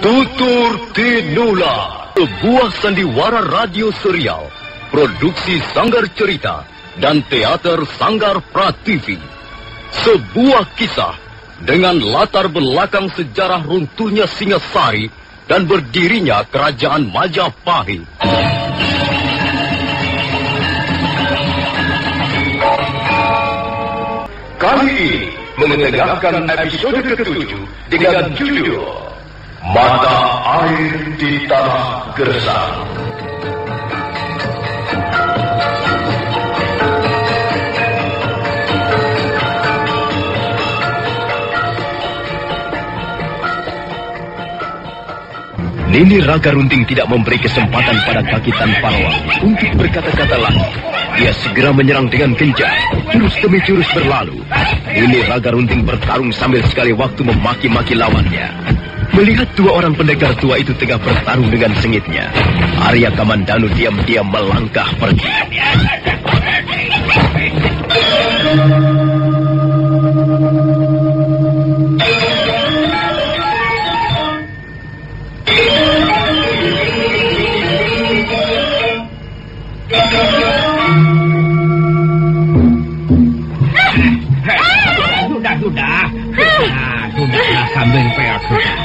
Tutur Tinula, sebuah sandiwara radio serial, produksi Sanggar Cerita dan teater Sanggar Prativi. Sebuah kisah dengan latar belakang sejarah runtuhnya Singasari dan berdirinya Kerajaan Majapahit. Kali ini mengetengahkan episode ke-7 dengan judul Mata Air di Tanah Gersang. Nini Raga Runting tidak memberi kesempatan pada Kakitan Parawang untuk berkata-kata lagi. Dia segera menyerang dengan kencang. Jurus demi jurus berlalu. Nini Raga Runting bertarung sambil sekali waktu memaki-maki lawannya. Melihat dua orang pendekar tua itu tengah bertarung dengan sengitnya, Arya Kamandanu diam-diam melangkah pergi. Sudah, kambing peot sudah.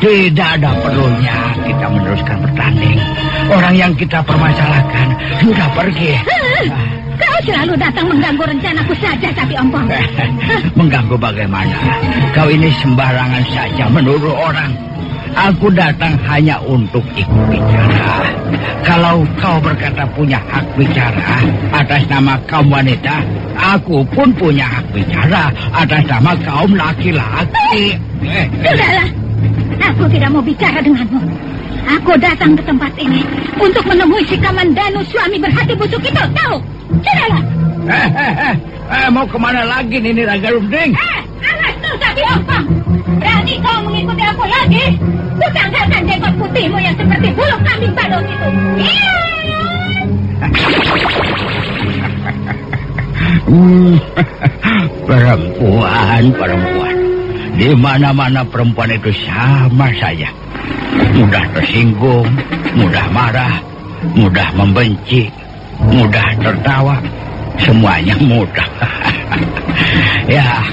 Tidak ada perlunya kita meneruskan bertanding. Orang yang kita permasalahkan sudah pergi. Kau selalu datang mengganggu rencanaku saja, Sapi Ompong. Mengganggu bagaimana? Kau ini sembarangan saja menuduh orang. Aku datang hanya untuk ikut bicara. Kalau kau berkata punya hak bicara atas nama kaum wanita, aku pun punya hak bicara atas nama kaum laki-laki. Sudahlah, aku tidak mau bicara denganmu. Aku datang ke tempat ini untuk menemui si Kamandanu suami berhati busuk itu, tahu? Sudahlah. Mau kemana lagi Nini Raga Runting? Awas tuh, Sapi Ompong. Berani kau mengikuti aku lagi? Kutanggalkan jenggot putihmu yang seperti bulu kambing balon itu. Perempuan. Di mana-mana perempuan itu sama saja. Mudah tersinggung, mudah marah, mudah membenci, mudah tertawa. Semuanya mudah. Ya,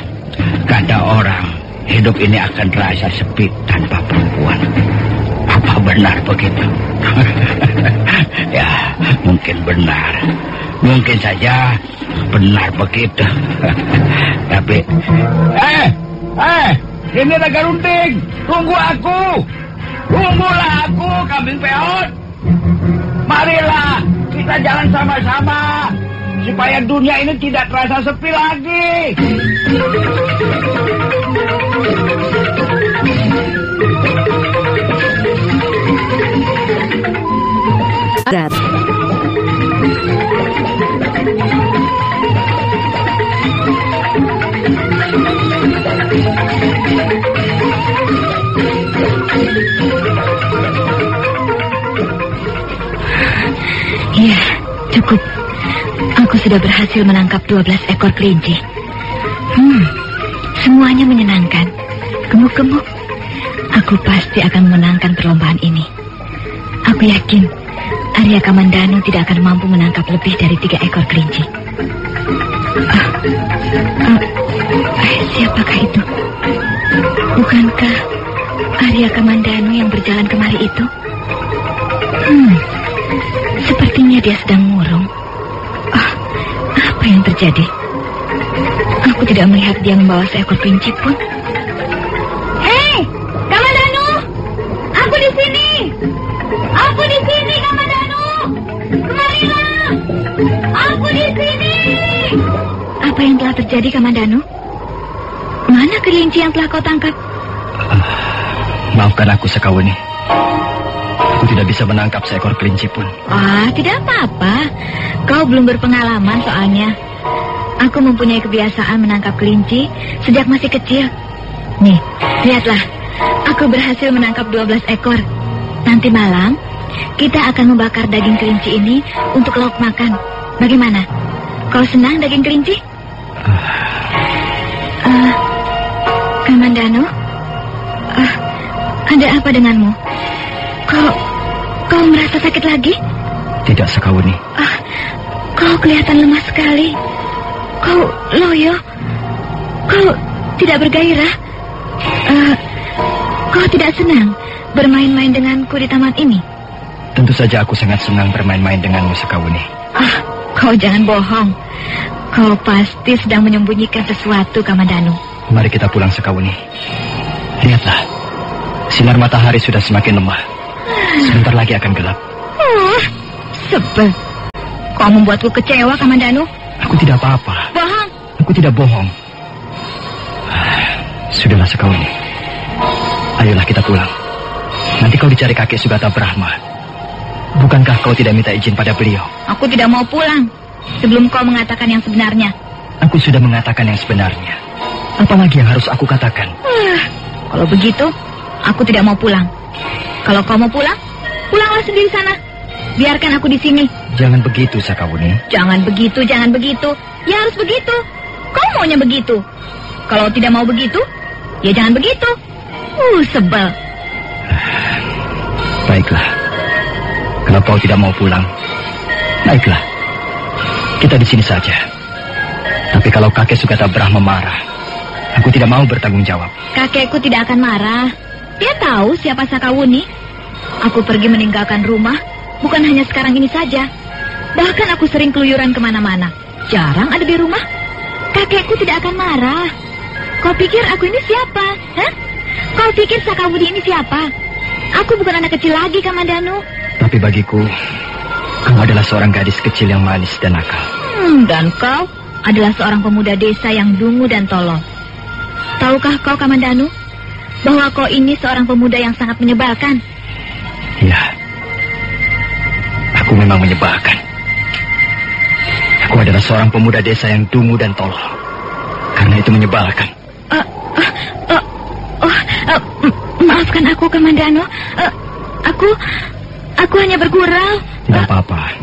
kata orang, hidup ini akan terasa sepi tanpa perempuan. Apa benar begitu? Ya, mungkin benar. Mungkin saja benar begitu. Tapi, ini Raga Runting, tunggu aku. Tunggulah aku, kambing peot. Marilah, kita jalan sama-sama. Supaya dunia ini tidak terasa sepi lagi. Ya, cukup. Aku sudah berhasil menangkap 12 ekor kelinci. Semuanya menyenangkan. Gemuk-gemuk. Aku pasti akan memenangkan perlombaan ini. Aku yakin Arya Kamandanu tidak akan mampu menangkap lebih dari 3 ekor kelinci. Siapakah itu? Bukankah Arya Kamandanu yang berjalan kemari itu? Sepertinya dia sedang murung. Apa yang terjadi? Aku tidak melihat dia membawa seekor kelinci pun. Hei, Kamandanu! Aku di sini! Aku di sini, Kamandanu! Kemarilah! Aku di sini! Apa yang telah terjadi, Kamandanu? Mana kelinci yang telah kau tangkap? Maafkan aku, Sekawuni. Aku tidak bisa menangkap seekor kelinci pun. Tidak apa-apa. Kau belum berpengalaman soalnya. Aku mempunyai kebiasaan menangkap kelinci sejak masih kecil. Nih, lihatlah. Aku berhasil menangkap 12 ekor. Nanti malam, kita akan membakar daging kelinci ini untuk lauk makan. Bagaimana? Kau senang daging kelinci? Kamandanu? Ada apa denganmu? Kau merasa sakit lagi? Tidak, Sekawuni. Kau kelihatan lemah sekali. Kau loyo. Kau tidak bergairah. Kau tidak senang bermain-main denganku di taman ini? Tentu saja aku sangat senang bermain-main denganmu, Sekawuni. Kau jangan bohong. Kau pasti sedang menyembunyikan sesuatu, Kamandanu. Mari kita pulang, Sekawuni. Lihatlah, sinar matahari sudah semakin lemah. Sebentar lagi akan gelap. Sebel. Kau membuatku kecewa, Kamandanu. Aku tidak apa-apa. Bohong. Aku tidak bohong. Sudahlah, Sekawuni. Ayolah kita pulang. Nanti kau dicari kakek Sugata Brahma. Bukankah kau tidak minta izin pada beliau? Aku tidak mau pulang sebelum kau mengatakan yang sebenarnya. Aku sudah mengatakan yang sebenarnya. Apalagi yang harus aku katakan? Kalau begitu, aku tidak mau pulang. Kalau kau mau pulang, pulanglah sendiri sana. Biarkan aku di sini. Jangan begitu, Sekawuni. Jangan begitu, jangan begitu. Ya harus begitu. Kau maunya begitu. Kalau tidak mau begitu, ya jangan begitu. Sebel. Baiklah. Kalau kau tidak mau pulang, baiklah. Kita di sini saja. Tapi kalau kakek Sugata Brahma marah, aku tidak mau bertanggung jawab. Kakekku tidak akan marah. Dia tahu siapa Sakawuni. Aku pergi meninggalkan rumah, bukan hanya sekarang ini saja. Bahkan aku sering keluyuran kemana-mana. Jarang ada di rumah. Kakekku tidak akan marah. Kau pikir aku ini siapa? Hah? Kau pikir Sakawuni ini siapa? Aku bukan anak kecil lagi, Kamandanu. Tapi bagiku, kau adalah seorang gadis kecil yang manis dan nakal. Dan kau adalah seorang pemuda desa yang dungu dan tolol. Tahukah kau, Kamandanu, bahwa kau ini seorang pemuda yang sangat menyebalkan? Ya, aku memang menyebalkan. Aku adalah seorang pemuda desa yang dungu dan tolol. Karena itu menyebalkan. Maafkan aku, Kamandanu. Aku hanya bergurau. Tidak apa-apa.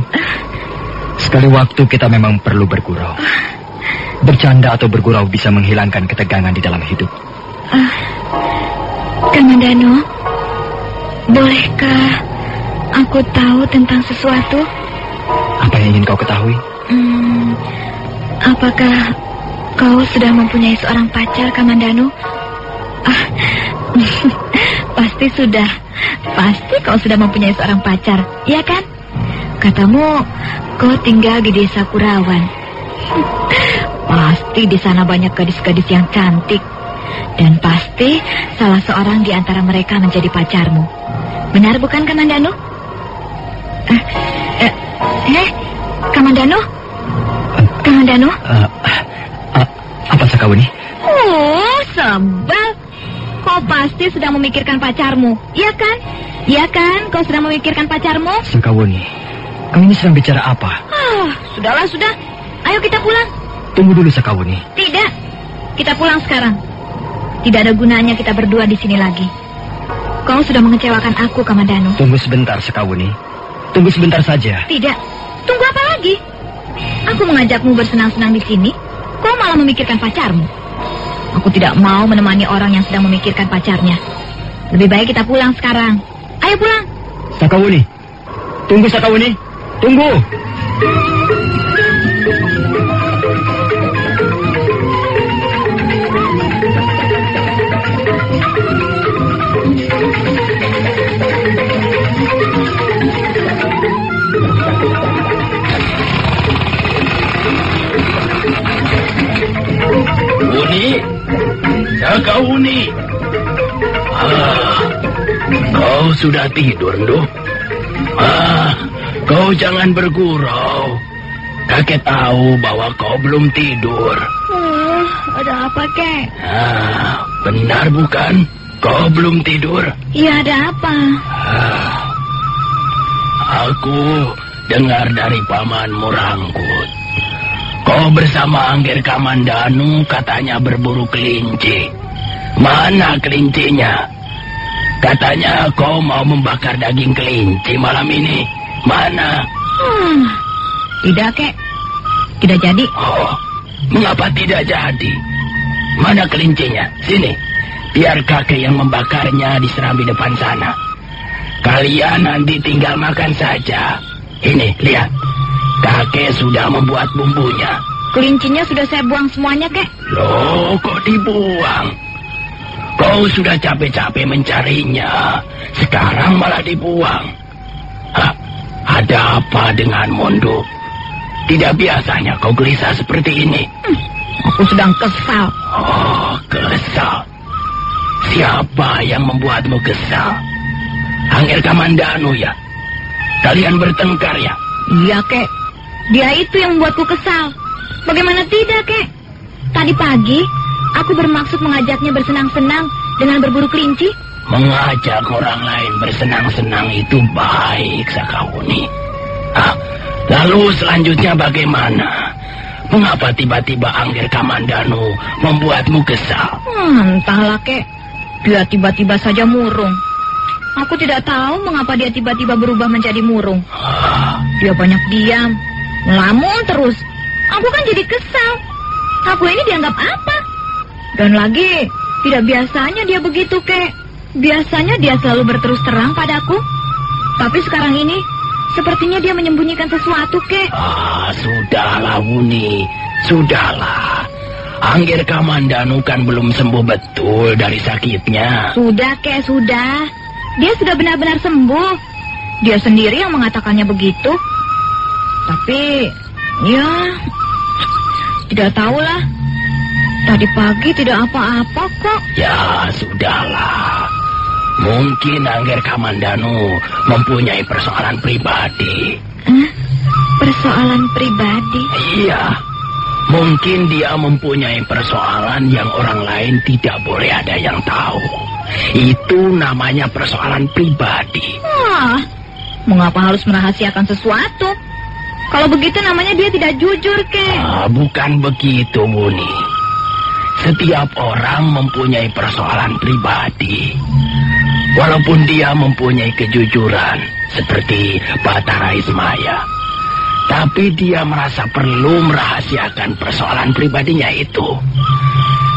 Sekali waktu kita memang perlu bergurau. Bercanda atau bergurau bisa menghilangkan ketegangan di dalam hidup. Kamandanu, bolehkah aku tahu tentang sesuatu? Apa yang ingin kau ketahui? Apakah kau sudah mempunyai seorang pacar, Kamandanu? Pasti sudah. Pasti kau sudah mempunyai seorang pacar, ya kan? Katamu kau tinggal di desa Kurawan. Pasti di sana banyak gadis-gadis yang cantik. Dan pasti salah seorang di antara mereka menjadi pacarmu. Benar bukan, Kamandanu? Kamandanu? Kamandanu? Apa, Sakawuni? Sebel. Kau pasti sedang memikirkan pacarmu, iya kan? Iya kan, kau sedang memikirkan pacarmu? Sakawuni, kau ini sedang bicara apa? Sudahlah, sudah. Ayo kita pulang. Tunggu dulu, Sakawuni. Tidak, kita pulang sekarang. Tidak ada gunanya kita berdua di sini lagi. Kau sudah mengecewakan aku, Kamandanu. Tunggu sebentar, Sakawuni. Tunggu sebentar saja. Tidak, tunggu apa lagi? Aku mengajakmu bersenang-senang di sini, kau malah memikirkan pacarmu. Aku tidak mau menemani orang yang sedang memikirkan pacarnya. Lebih baik kita pulang sekarang. Ayo pulang. Sakawuni. Tunggu, Sakawuni. Tunggu. Uni, Sakawuni. Kau sudah tidur, Nduh? Kau jangan bergurau. Kakek tahu bahwa kau belum tidur. Ada apa, Kek? Benar bukan? Kau belum tidur? Iya, ada apa? Aku dengar dari pamanmu Rangkut. Kau bersama Angger Kamandanu katanya berburu kelinci. Mana kelincinya? Katanya kau mau membakar daging kelinci malam ini. Mana? Tidak, Kek. Tidak jadi. Oh, mengapa tidak jadi? Mana kelincinya? Sini. Biar kakek yang membakarnya di serambi depan sana. Kalian nanti tinggal makan saja. Ini, lihat. Kakek sudah membuat bumbunya. Kelincinya sudah saya buang semuanya, Kek. Loh, kok dibuang? Kau sudah capek-capek mencarinya. Sekarang malah dibuang. Hah, ada apa dengan Mondo? Tidak biasanya kau gelisah seperti ini. Aku sedang kesal. Oh, kesal. Siapa yang membuatmu kesal? Angger Kamandanu ya? Kalian bertengkar ya? Iya, Kek. Dia itu yang membuatku kesal. Bagaimana tidak, Kek? Tadi pagi, aku bermaksud mengajaknya bersenang-senang dengan berburu kelinci. Mengajak orang lain bersenang-senang itu baik, Sakawuni. Lalu selanjutnya bagaimana? Mengapa tiba-tiba Angger Kamandanu membuatmu kesal? Entahlah, Kek. Dia tiba-tiba saja murung. Aku tidak tahu mengapa dia tiba-tiba berubah menjadi murung. Dia banyak diam, ngelamun terus. Aku kan jadi kesal. Aku ini dianggap apa? Dan lagi, tidak biasanya dia begitu, Kek. Biasanya dia selalu berterus terang padaku. Tapi sekarang ini, sepertinya dia menyembunyikan sesuatu, Kek. Sudahlah, Wuni. Sudahlah. Angger Kamandanu kan belum sembuh betul dari sakitnya. Sudah, Kek, sudah. Dia sudah benar-benar sembuh. Dia sendiri yang mengatakannya begitu. Tapi, ya, tidak tahulah. Tadi pagi tidak apa-apa kok. Ya, sudahlah. Mungkin Angger Kamandanu mempunyai persoalan pribadi. Persoalan pribadi? Iya. Mungkin dia mempunyai persoalan yang orang lain tidak boleh ada yang tahu. Itu namanya persoalan pribadi. Mengapa harus merahasiakan sesuatu? Kalau begitu namanya dia tidak jujur, Kek. Bukan begitu, Muni. Setiap orang mempunyai persoalan pribadi. Walaupun dia mempunyai kejujuran, seperti Batara Ismaya. Tapi dia merasa perlu merahasiakan persoalan pribadinya itu.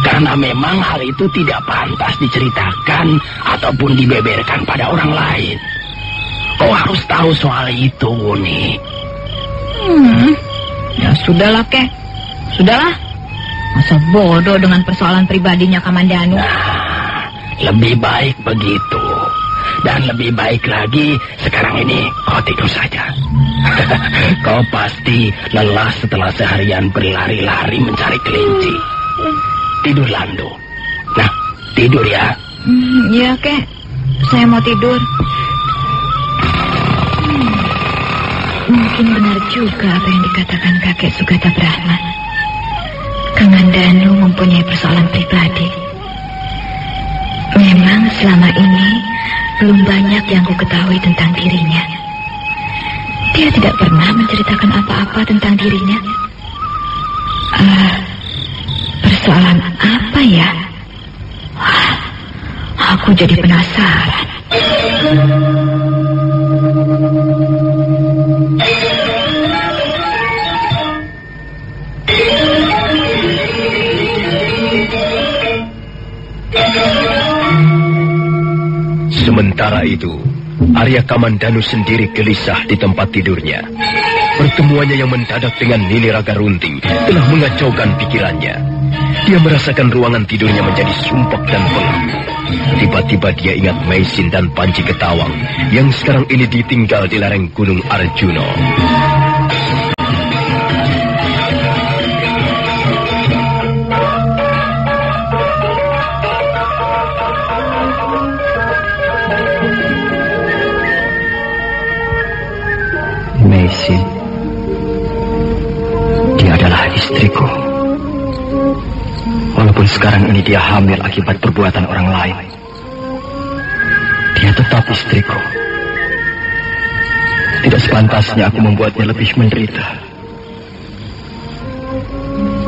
Karena memang hal itu tidak pantas diceritakan ataupun dibeberkan pada orang lain. Kau harus tahu soal itu, Wuni. Ya sudahlah, Kek. Sudahlah. Masa bodoh dengan persoalan pribadinya Kamandanu. Lebih baik begitu. Dan lebih baik lagi, sekarang ini kau tidur saja. Kau pasti lelah setelah seharian berlari-lari mencari kelinci. Tidur, Lando. Nah, tidur ya. Iya, Kek. Saya mau tidur. Mungkin benar juga apa yang dikatakan kakek Sugata Brahman. Kamandanu mempunyai persoalan pribadi. Memang selama ini belum banyak yang ku ketahui tentang dirinya. Dia tidak pernah menceritakan apa-apa tentang dirinya. Persoalan apa ya? Aku jadi penasaran. Sementara itu, Arya Kamandanu sendiri gelisah di tempat tidurnya. Pertemuannya yang mendadak dengan Nini Raga Runting telah mengacaukan pikirannya. Dia merasakan ruangan tidurnya menjadi sumpek dan pengap. Tiba-tiba dia ingat Maisin dan Panji Ketawang yang sekarang ini ditinggal di lereng Gunung Arjuno. Maisin, dia adalah istriku. Walaupun sekarang ini dia hamil akibat perbuatan orang lain, dia tetap istriku. Tidak sepantasnya aku membuatnya lebih menderita.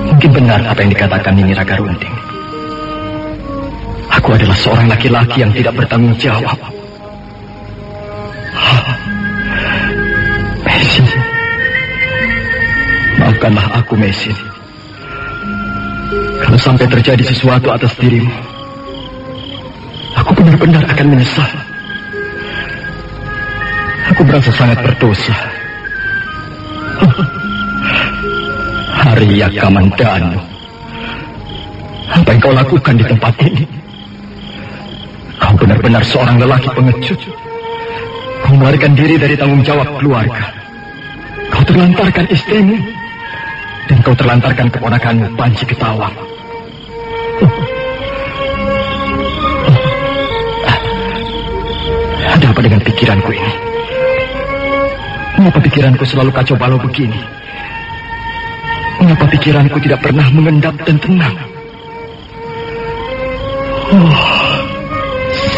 Mungkin benar apa yang dikatakan Nini Raga Runting. Aku adalah seorang laki-laki yang tidak bertanggung jawab. Maisin, maafkanlah aku, Maisin. Kalau sampai terjadi sesuatu atas dirimu, Aku benar-benar akan menyesal. Aku merasa sangat berdosa. Arya Kamandanu, apa yang kau lakukan di tempat ini? Kau benar-benar seorang lelaki pengecut. Kau melarikan diri dari tanggung jawab keluarga. Kau terlantarkan istrimu, dan kau terlantarkan keponakanmu Panji Ketawang. Ada apa dengan pikiranku ini? Mengapa pikiranku selalu kacau balau begini? Mengapa pikiranku tidak pernah mengendap dan tenang?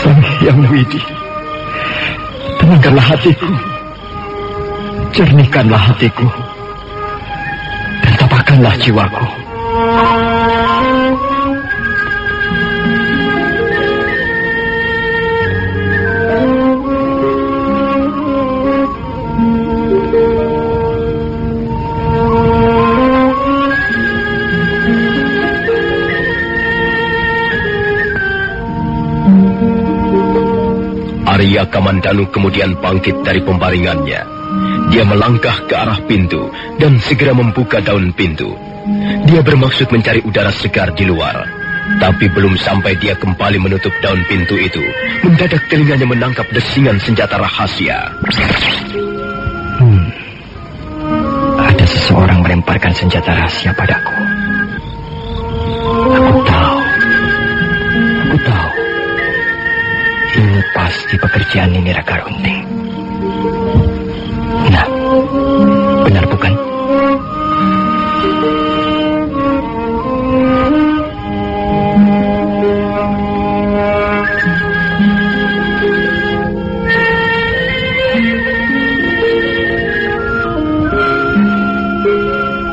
Sang Hyang Widi, tenangkanlah hatiku, jernihkanlah hatiku, dan tabahkanlah jiwaku. Arya Kamandanu kemudian bangkit dari pembaringannya. Dia melangkah ke arah pintu dan segera membuka daun pintu. Dia bermaksud mencari udara segar di luar. Tapi belum sampai dia kembali menutup daun pintu itu, mendadak telinganya menangkap desingan senjata rahasia. Ada seseorang melemparkan senjata rahasia padaku. Aku tahu. Ini pasti pekerjaan Nini Ragarunting. Nah, benar bukan?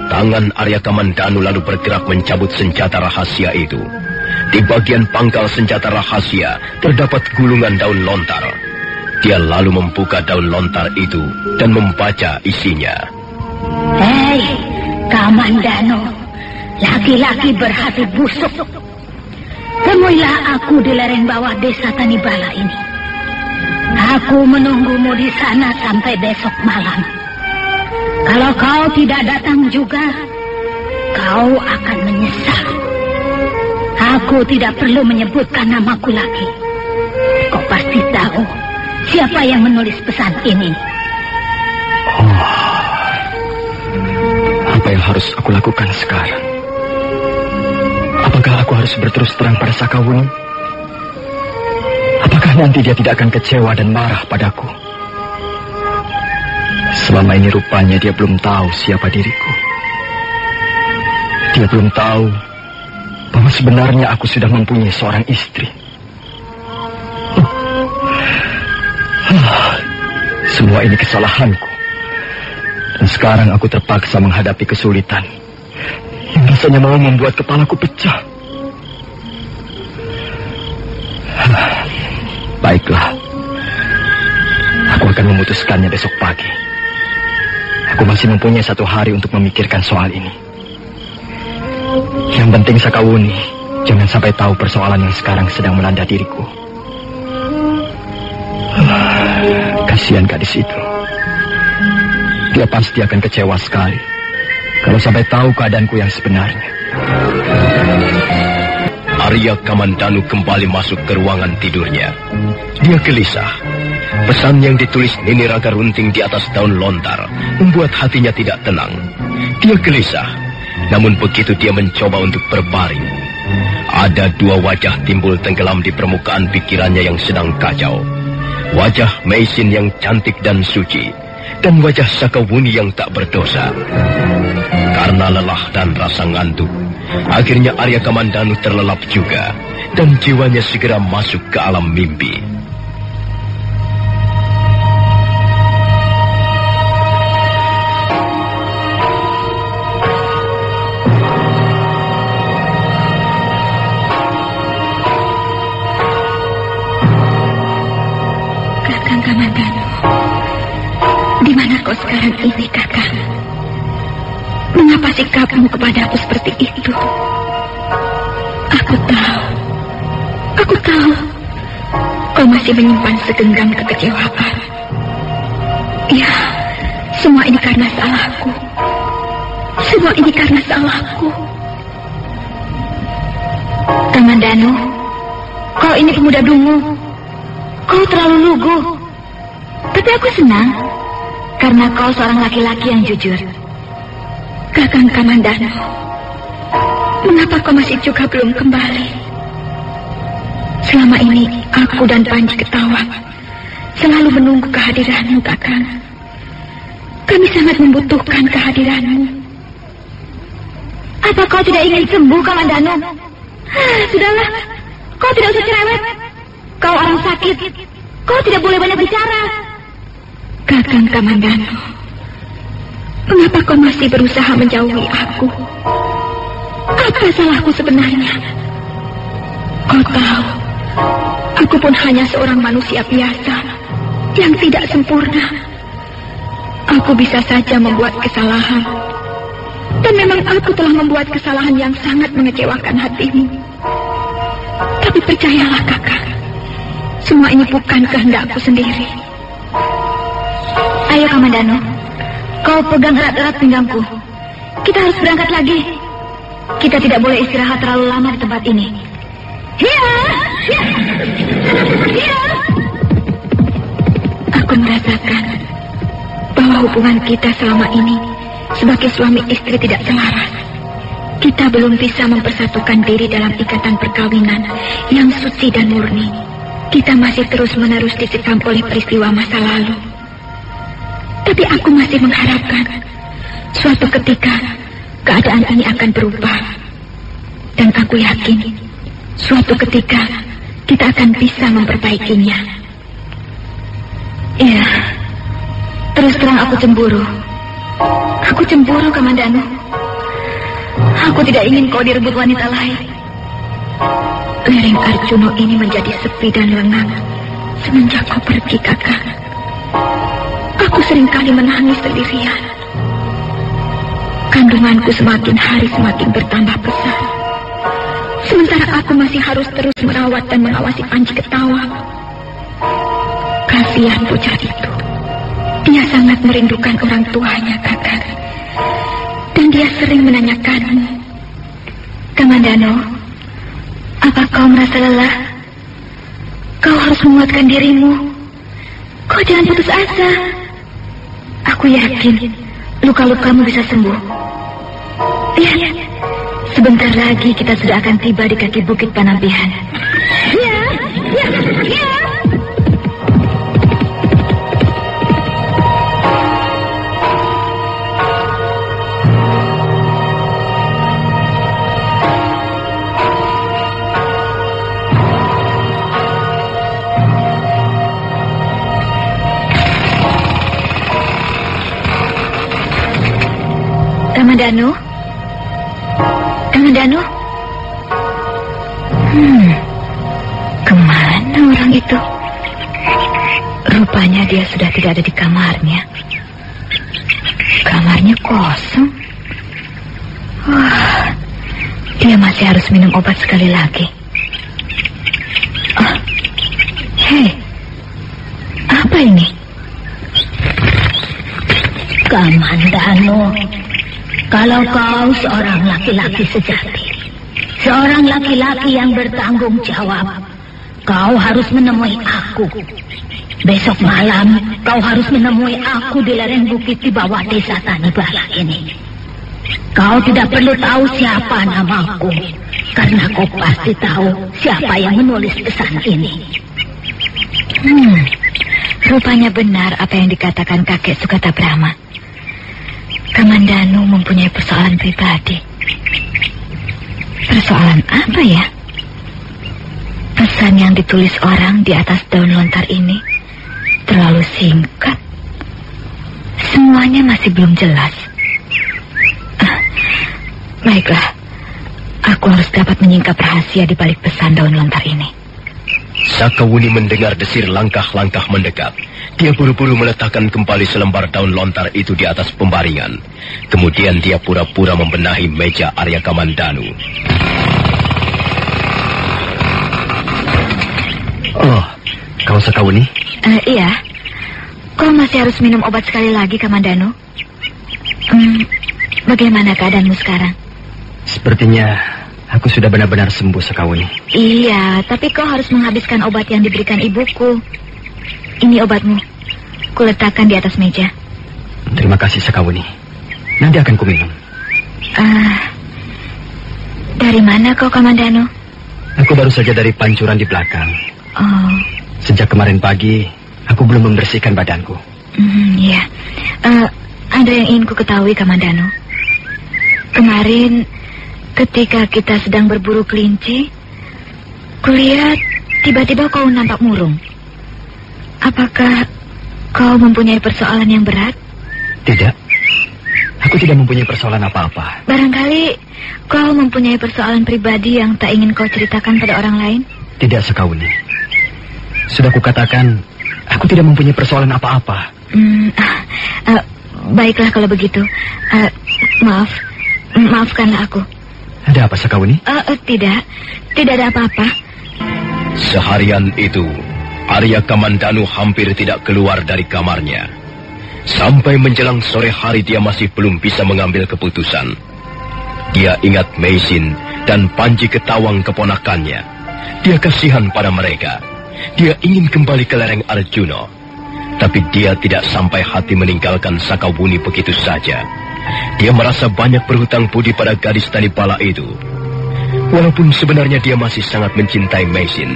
Tangan Arya Kamandanu lalu bergerak mencabut senjata rahasia itu. Di bagian pangkal senjata rahasia terdapat gulungan daun lontar. Dia lalu membuka daun lontar itu dan membaca isinya. Hei, Kamandanu, laki-laki berhati busuk. Temuilah aku di lereng bawah desa Tanibala ini. Aku menunggumu di sana sampai besok malam. Kalau kau tidak datang juga, kau akan menyesal. Aku tidak perlu menyebutkan namaku lagi. Kau pasti tahu siapa yang menulis pesan ini. Apa yang harus aku lakukan sekarang? Apakah aku harus berterus terang pada Sakawuni? Apakah nanti dia tidak akan kecewa dan marah padaku? Selama ini rupanya dia belum tahu siapa diriku. Dia belum tahu bahwa sebenarnya aku sudah mempunyai seorang istri. Semua ini kesalahanku. Dan sekarang aku terpaksa menghadapi kesulitan yang rasanya mau membuat kepalaku pecah. Baiklah. Aku akan memutuskannya besok pagi. Aku masih mempunyai 1 hari untuk memikirkan soal ini. Yang penting Sakawuni jangan sampai tahu persoalan yang sekarang sedang melanda diriku. Kasihan gadis itu. Dia pasti akan kecewa sekali kalau sampai tahu keadaanku yang sebenarnya. Arya Kamandanu kembali masuk ke ruangan tidurnya. Dia gelisah. Pesan yang ditulis Nini Ragarunting di atas daun lontar membuat hatinya tidak tenang. Dia gelisah. Namun begitu dia mencoba untuk berbaring, ada 2 wajah timbul tenggelam di permukaan pikirannya yang sedang kacau. Wajah Meisin yang cantik dan suci, dan wajah Sakawuni yang tak berdosa. Karena lelah dan rasa ngantuk, akhirnya Arya Kamandanu terlelap juga, dan jiwanya segera masuk ke alam mimpi. Di mana kau sekarang ini, Kakak? Mengapa sikapmu kepadaku seperti itu? Aku tahu. kau masih menyimpan segenggam kekecewaan. Ya, semua ini karena salahku. Semua ini karena salahku. Kamandanu, kau ini pemuda dungu. Kau terlalu lugu. Tapi aku senang karena kau seorang laki-laki yang jujur. Kakang Kamandanu, mengapa kau masih juga belum kembali? Selama ini aku dan Panji Ketawang selalu menunggu kehadiranmu, Kakang. Kami sangat membutuhkan kehadiranmu. Apa kau tidak ingin sembuh, Kamandanu? Sudahlah, kau tidak usah cerewet. Kau orang sakit. Kau tidak boleh banyak bicara. Kakang Kamandanu, mengapa kau masih berusaha menjauhi aku? Apa salahku sebenarnya? Kau tahu, aku pun hanya seorang manusia biasa yang tidak sempurna. Aku bisa saja membuat kesalahan. Dan memang aku telah membuat kesalahan yang sangat mengecewakan hatimu. Tapi percayalah, Kakak, semua ini bukan kehendakku sendiri. Ayo, Kamandanu, kau pegang erat-erat pinggangku. Kita harus berangkat lagi. Kita tidak boleh istirahat terlalu lama di tempat ini. Hiya! Hiya! Aku merasakan bahwa hubungan kita selama ini sebagai suami istri tidak selaras. Kita belum bisa mempersatukan diri dalam ikatan perkawinan yang suci dan murni. Kita masih terus-menerus disekam oleh peristiwa masa lalu. Tapi aku masih mengharapkan suatu ketika keadaan ini akan berubah. Dan aku yakin suatu ketika kita akan bisa memperbaikinya. Ya, terus terang aku cemburu. Aku cemburu, Kamandanu. Aku tidak ingin kau direbut wanita lain. Lereng Arjuno ini menjadi sepi dan lengang semenjak kau pergi, Kakak. Aku seringkali menangis sendirian. Kandunganku semakin hari semakin bertambah besar. Sementara aku masih harus terus merawat dan mengawasi Panji Ketawang. Kasihan bocah itu. Dia sangat merindukan orang tuanya, Kakak. Dan dia sering menanyakanmu. Kamandanu, apa kau merasa lelah? Kau harus menguatkan dirimu. Kau jangan putus asa. Aku yakin luka-lukamu bisa sembuh. Lihat, sebentar lagi kita sudah akan tiba di kaki Bukit Panampihan. Ya. Kamandanu? Kemana orang itu? Rupanya dia sudah tidak ada di kamarnya. Kamarnya kosong. Wah, dia masih harus minum obat sekali lagi. Hei, apa ini? Kamandanu, kalau kau seorang laki-laki sejati, seorang laki-laki yang bertanggung jawab, kau harus menemui aku. Besok malam kau harus menemui aku di lereng bukit di bawah desa Tanibala ini. Kau tidak perlu tahu siapa namaku, karena kau pasti tahu siapa yang menulis pesan ini. Rupanya benar apa yang dikatakan kakek Sukata Brahma. Kamandanu mempunyai persoalan pribadi. Persoalan apa ya? Pesan yang ditulis orang di atas daun lontar ini terlalu singkat. Semuanya masih belum jelas. Baiklah, aku harus dapat menyingkap rahasia di balik pesan daun lontar ini. Sakawuni mendengar desir langkah-langkah mendekat. Dia buru-buru meletakkan kembali selembar daun lontar itu di atas pembaringan. Kemudian dia pura-pura membenahi meja Arya Kamandanu. Oh, Kau Sakawuni? Iya. Kau masih harus minum obat sekali lagi, Kamandano. Bagaimana keadaanmu sekarang? Sepertinya aku sudah benar-benar sembuh, Sakawuni. Iya, tapi kau harus menghabiskan obat yang diberikan ibuku. Ini obatmu. Kuletakkan di atas meja. Terima kasih, Sakawuni. Nanti akan kuminum. Dari mana kau, Kamandano? Aku baru saja dari pancuran di belakang. Oh. Sejak kemarin pagi, aku belum membersihkan badanku. Iya. Ada yang ingin ku ketahui, Kamandano. Kemarin, ketika kita sedang berburu kelinci, kulihat tiba-tiba kau nampak murung. Apakah kau mempunyai persoalan yang berat? Tidak. Aku tidak mempunyai persoalan apa-apa. Barangkali kau mempunyai persoalan pribadi yang tak ingin kau ceritakan pada orang lain? Tidak, Sakawuni. Sudah kukatakan, aku tidak mempunyai persoalan apa-apa. Baiklah kalau begitu. Maafkanlah aku. Ada apa, Sakawuni? Tidak ada apa-apa. Seharian itu, Arya Kamandanu hampir tidak keluar dari kamarnya. Sampai menjelang sore hari dia masih belum bisa mengambil keputusan. Dia ingat Meisin dan Panji Ketawang keponakannya. Dia kasihan pada mereka. Dia ingin kembali ke lereng Arjuna. Tapi dia tidak sampai hati meninggalkan Sakawuni begitu saja. Dia merasa banyak berhutang budi pada gadis Tanipala itu. Walaupun sebenarnya dia masih sangat mencintai Meisin,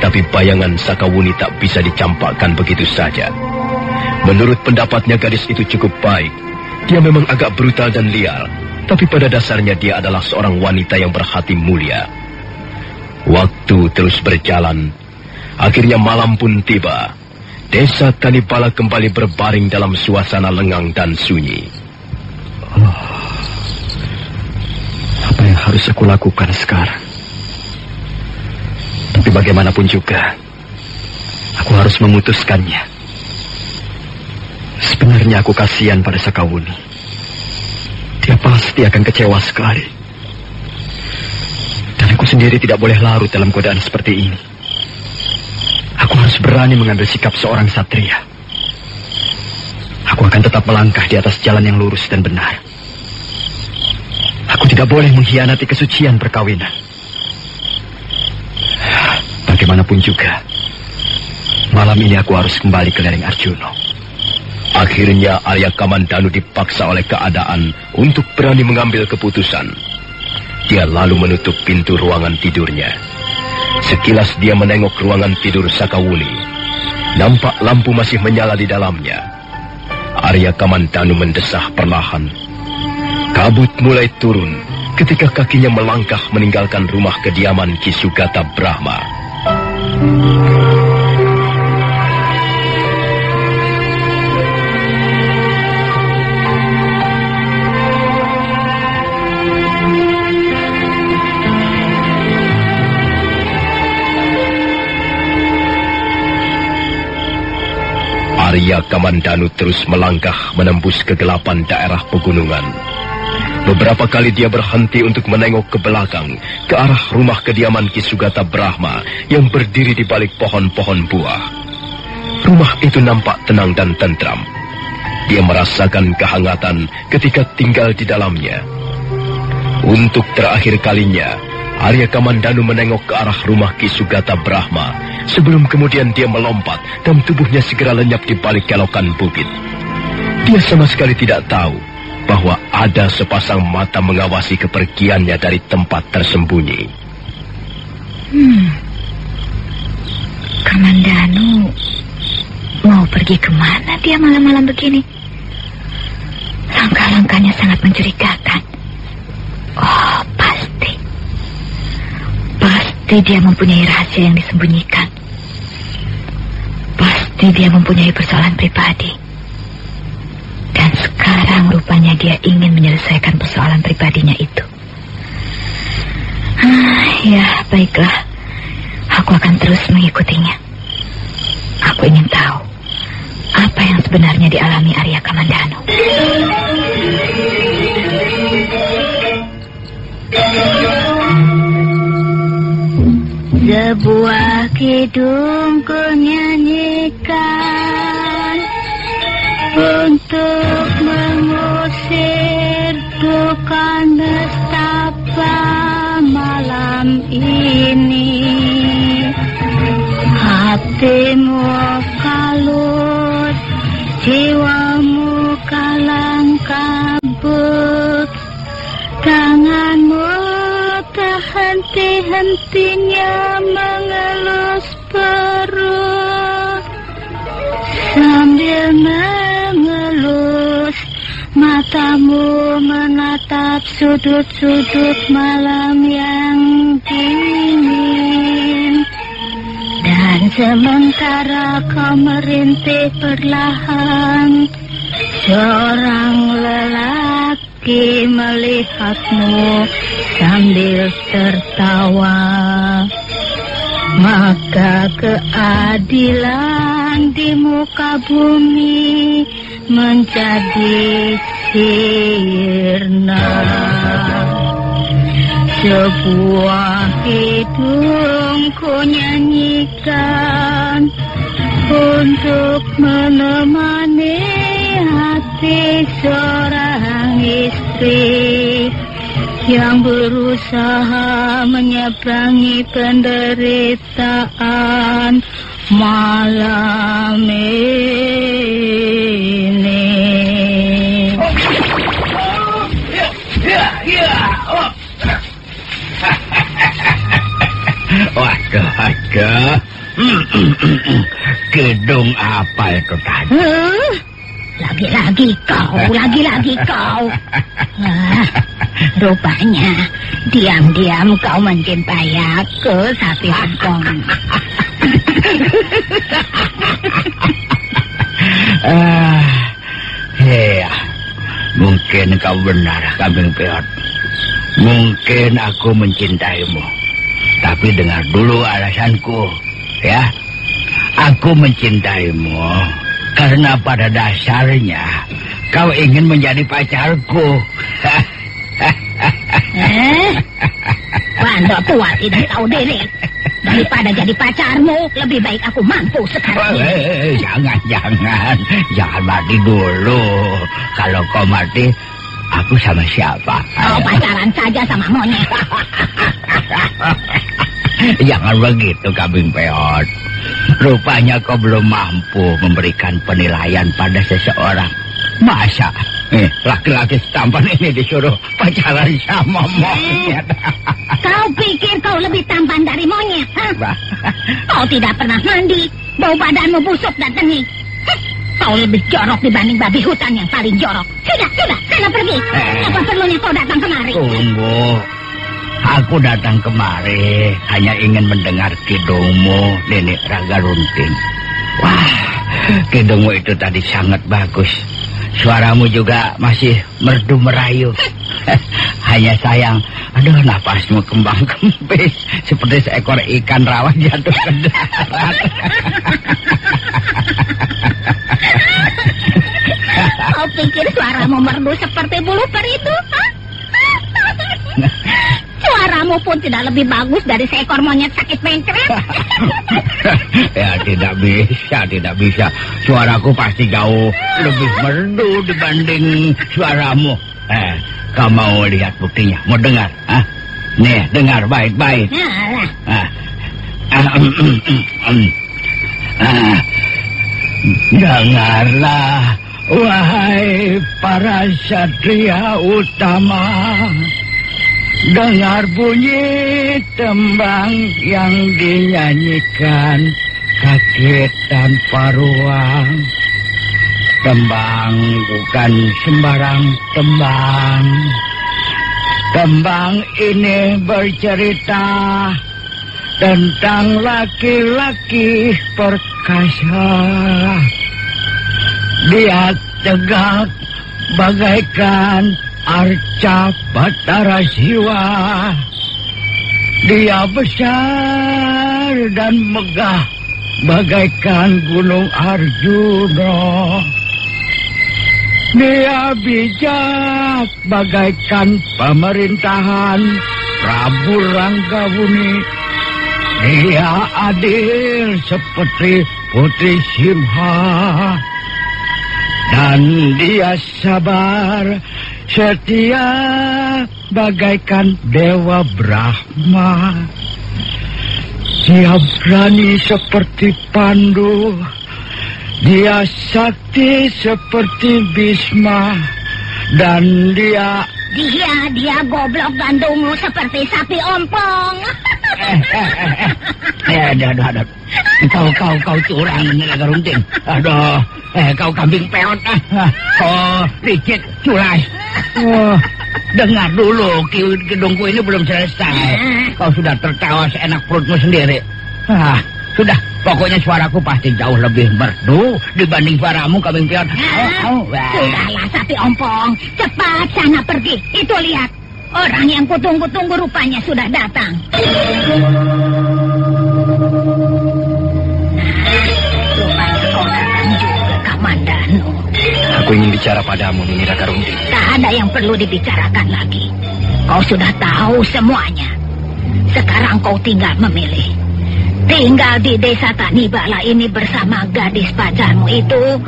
tapi bayangan Sakawuni tak bisa dicampakkan begitu saja. Menurut pendapatnya gadis itu cukup baik. Dia memang agak brutal dan liar, tapi pada dasarnya dia adalah seorang wanita yang berhati mulia. Waktu terus berjalan. Akhirnya malam pun tiba. Desa Tanipala kembali berbaring dalam suasana lengang dan sunyi. Apa yang harus aku lakukan sekarang? Tapi bagaimanapun juga, aku harus memutuskannya. Sebenarnya aku kasihan pada Sakawuni. Dia pasti akan kecewa sekali. Dan aku sendiri tidak boleh larut dalam godaan seperti ini. Aku harus berani mengambil sikap seorang satria. Aku akan tetap melangkah di atas jalan yang lurus dan benar. Aku tidak boleh mengkhianati kesucian perkawinan. Bagaimanapun juga, malam ini aku harus kembali ke lereng Arjuna. Akhirnya Arya Kamandanu dipaksa oleh keadaan untuk berani mengambil keputusan. Dia lalu menutup pintu ruangan tidurnya. Sekilas dia menengok ruangan tidur Sakawuni. Nampak lampu masih menyala di dalamnya. Arya Kamandanu mendesah perlahan. Kabut mulai turun ketika kakinya melangkah meninggalkan rumah kediaman Ki Sugata Brahma. Arya Kamandanu terus melangkah menembus kegelapan daerah pegunungan. Beberapa kali dia berhenti untuk menengok ke belakang, ke arah rumah kediaman Ki Sugata Brahma yang berdiri di balik pohon-pohon buah. Rumah itu nampak tenang dan tentram. Dia merasakan kehangatan ketika tinggal di dalamnya. Untuk terakhir kalinya, Arya Kamandanu menengok ke arah rumah Ki Sugata Brahma sebelum kemudian dia melompat dan tubuhnya segera lenyap di balik kelokan bukit. Dia sama sekali tidak tahu bahwa ada sepasang mata mengawasi kepergiannya dari tempat tersembunyi. Kamandanu mau pergi kemana dia malam-malam begini? Langkah-langkahnya sangat mencurigakan. Oh, pasti dia mempunyai rahasia yang disembunyikan. Pasti dia mempunyai persoalan pribadi. Dan sekarang rupanya dia ingin menyelesaikan persoalan pribadinya itu. Ya, baiklah. Aku akan terus mengikutinya. Aku ingin tahu apa yang sebenarnya dialami Arya Kamandanu. Sebuah kidung ku nyanyikan untuk mengusir duka nestapa malam ini. Hatimu kalut, jiwamu kalang kabut, tanganmu tak henti-hentinya mengelus perut, sambil mengelus matamu menatap sudut-sudut malam yang dingin. Dan sementara kau merintih perlahan, seorang lelaki melihatmu sambil tertawa. Maka keadilan di muka bumi menjadi sirna. Sebuah hidung ku nyanyikan untuk menemani hati seorang istri yang berusaha menyeberangi penderitaan malam ini. Waduh. Gedung apa itu tadi? Lagi-lagi kau. Rupanya diam-diam kau mencintai aku, sapi Hongkong. Ya, mungkin kau benar, Kambing Peot. Mungkin aku mencintaimu. Tapi dengar dulu alasanku, ya. Aku mencintaimu karena pada dasarnya kau ingin menjadi pacarku. Pondok tua tidak tahu diri. Daripada jadi pacarmu, lebih baik aku mampu sekarang. Jangan mati dulu. Kalau kau mati, aku sama siapa? Kau pacaran saja sama monyet. Jangan begitu, Kambing Peot. Rupanya kau belum mampu memberikan penilaian pada seseorang. Masa laki-laki tampan ini disuruh pacaran sama monyet? Kau pikir kau lebih tampan dari monyet? Kau tidak pernah mandi, bau badanmu busuk dan tengik. Kau lebih jorok dibanding babi hutan yang paling jorok. Sudah, sana pergi. Apa perlunya kau datang kemari? Tunggu. Aku datang kemari hanya ingin mendengar kidungmu, Nenek Raga Runting. Wah, kidungmu itu tadi sangat bagus. Suaramu juga masih merdu merayu. Hanya sayang, aduh, napasmu kembang kempis seperti seekor ikan rawa jatuh ke darat. Kau pikir suaramu merdu seperti bulu peri itu? Suaramu pun tidak lebih bagus dari seekor monyet sakit bengkret. Ya, tidak bisa. Suaraku pasti jauh lebih merdu dibanding suaramu. Kau mau lihat buktinya? Mau dengar? Nih, dengar baik-baik. Dengarlah, wahai para satria utama. Dengar bunyi tembang yang dinyanyikan kakek dan paruang. Tembang bukan sembarang tembang. Tembang ini bercerita tentang laki-laki perkasa. Dia tegak bagaikan arca Batara Siwa. Dia besar dan megah bagaikan gunung Arjuna. Dia bijak bagaikan pemerintahan Prabu Ranggabuni. Dia adil seperti Putri Simha. Dan dia sabar setia bagaikan Dewa Brahma. Dia berani seperti Pandu. Dia sakti seperti Bhisma. Dan dia goblok gandungmu seperti sapi ompong. Aduh. Kau curang Raga Runting. Aduh, kau kambing peot. Oh, licik, culai. Dengar dulu, gedungku ini belum selesai. Kau sudah tertawa seenak perutmu sendiri. Sudah, pokoknya suaraku pasti jauh lebih merdu dibanding suaramu kambing peot. Sudahlah sapi ompong, cepat sana pergi. Itu lihat, orang yang kutunggu-tunggu rupanya sudah datang. Rupanya kau datang juga, Kamandanu. Aku ingin bicara padamu, Nini Raga Runting. Tak ada yang perlu dibicarakan lagi. Kau sudah tahu semuanya. Sekarang kau tinggal memilih. Tinggal di desa Tanibala ini bersama gadis pacarmu itu,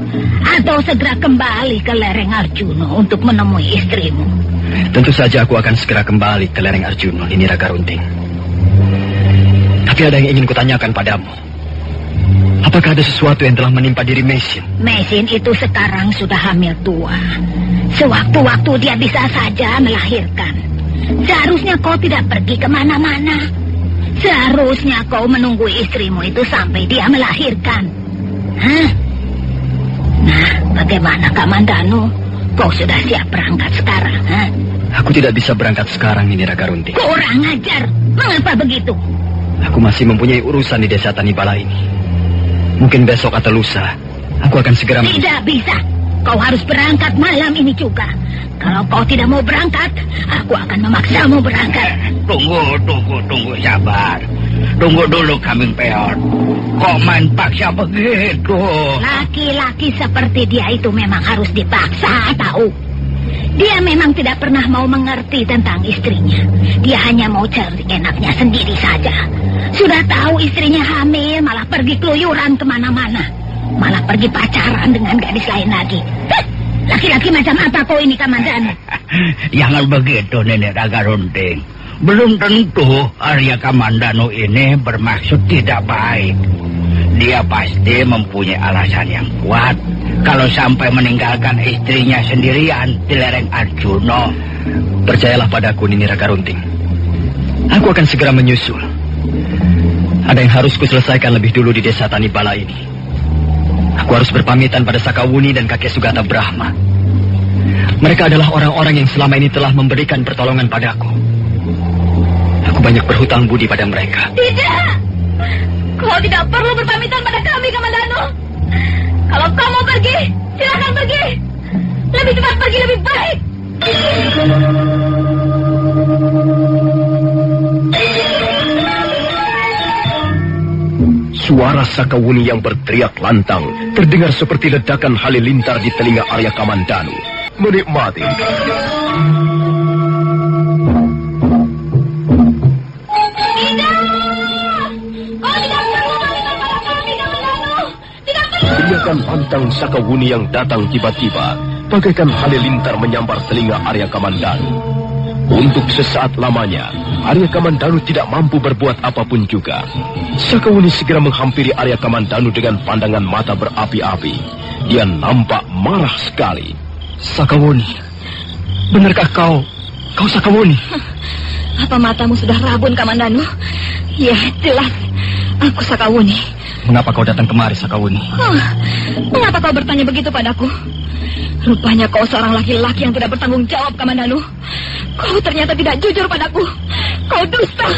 atau segera kembali ke lereng Arjuna untuk menemui istrimu. Tentu saja aku akan segera kembali ke lereng Arjuna, Nini Raga Runting. Tapi ada yang ingin kutanyakan padamu. Apakah ada sesuatu yang telah menimpa diri Mesin? Mesin itu sekarang sudah hamil tua. Sewaktu-waktu dia bisa saja melahirkan. Seharusnya kau tidak pergi kemana-mana. Seharusnya kau menunggu istrimu itu sampai dia melahirkan. Hah? Nah, bagaimana Kamandanu? Kau sudah siap berangkat sekarang, ha? Aku tidak bisa berangkat sekarang, Nini Raga Runting. Kurang ajar. Mengapa begitu? Aku masih mempunyai urusan di desa Tanibala ini. Mungkin besok atau lusa, aku akan segera... Tidak bisa. Kau harus berangkat malam ini juga. Kalau kau tidak mau berangkat, aku akan memaksamu berangkat. Tunggu, sabar. Tunggu dulu kambing peot. Kok main paksa begitu? Laki-laki seperti dia itu memang harus dipaksa, tahu? Dia memang tidak pernah mau mengerti tentang istrinya. Dia hanya mau cari enaknya sendiri saja. Sudah tahu istrinya hamil, malah pergi keluyuran kemana-mana. Malah pergi pacaran dengan gadis lain lagi. Laki-laki macam apa kau ini, Kamandanu? Jangan begitu, Nenek Raga Runting. Belum tentu Arya Kamandanu ini bermaksud tidak baik. Dia pasti mempunyai alasan yang kuat kalau sampai meninggalkan istrinya sendirian di lereng Arjuna. Percayalah padaku, Nini Raga Runting. Aku akan segera menyusul. Ada yang harus kuselesaikan lebih dulu di desa Tanibala ini. Aku harus berpamitan pada Sakawuni dan kakek Sugata Brahma. Mereka adalah orang-orang yang selama ini telah memberikan pertolongan padaku. Aku banyak berhutang budi pada mereka. Tidak! Kau tidak perlu berpamitan pada kami, Kamandanu. Kalau kau mau pergi, silakan pergi. Lebih cepat pergi lebih baik. Suara Sakawuni yang berteriak lantang terdengar seperti ledakan halilintar di telinga Arya Kamandanu. Menikmati. Teriakan lantang Sakawuni yang datang tiba-tiba bagaikan halilintar menyambar telinga Arya Kamandanu. Untuk sesaat lamanya, Arya Kamandanu tidak mampu berbuat apapun juga. Sakawuni segera menghampiri Arya Kamandanu dengan pandangan mata berapi-api. Dia nampak marah sekali. Sakawuni, benarkah kau Sakawuni? Apa matamu sudah rabun, Kamandanu? Ya, jelas. Aku Sakawuni. Mengapa kau datang kemari, Sakawuni? Mengapa kau bertanya begitu padaku? Rupanya kau seorang laki-laki yang tidak bertanggung jawab, Kamandanu. Kau ternyata tidak jujur padaku. Kau dusta.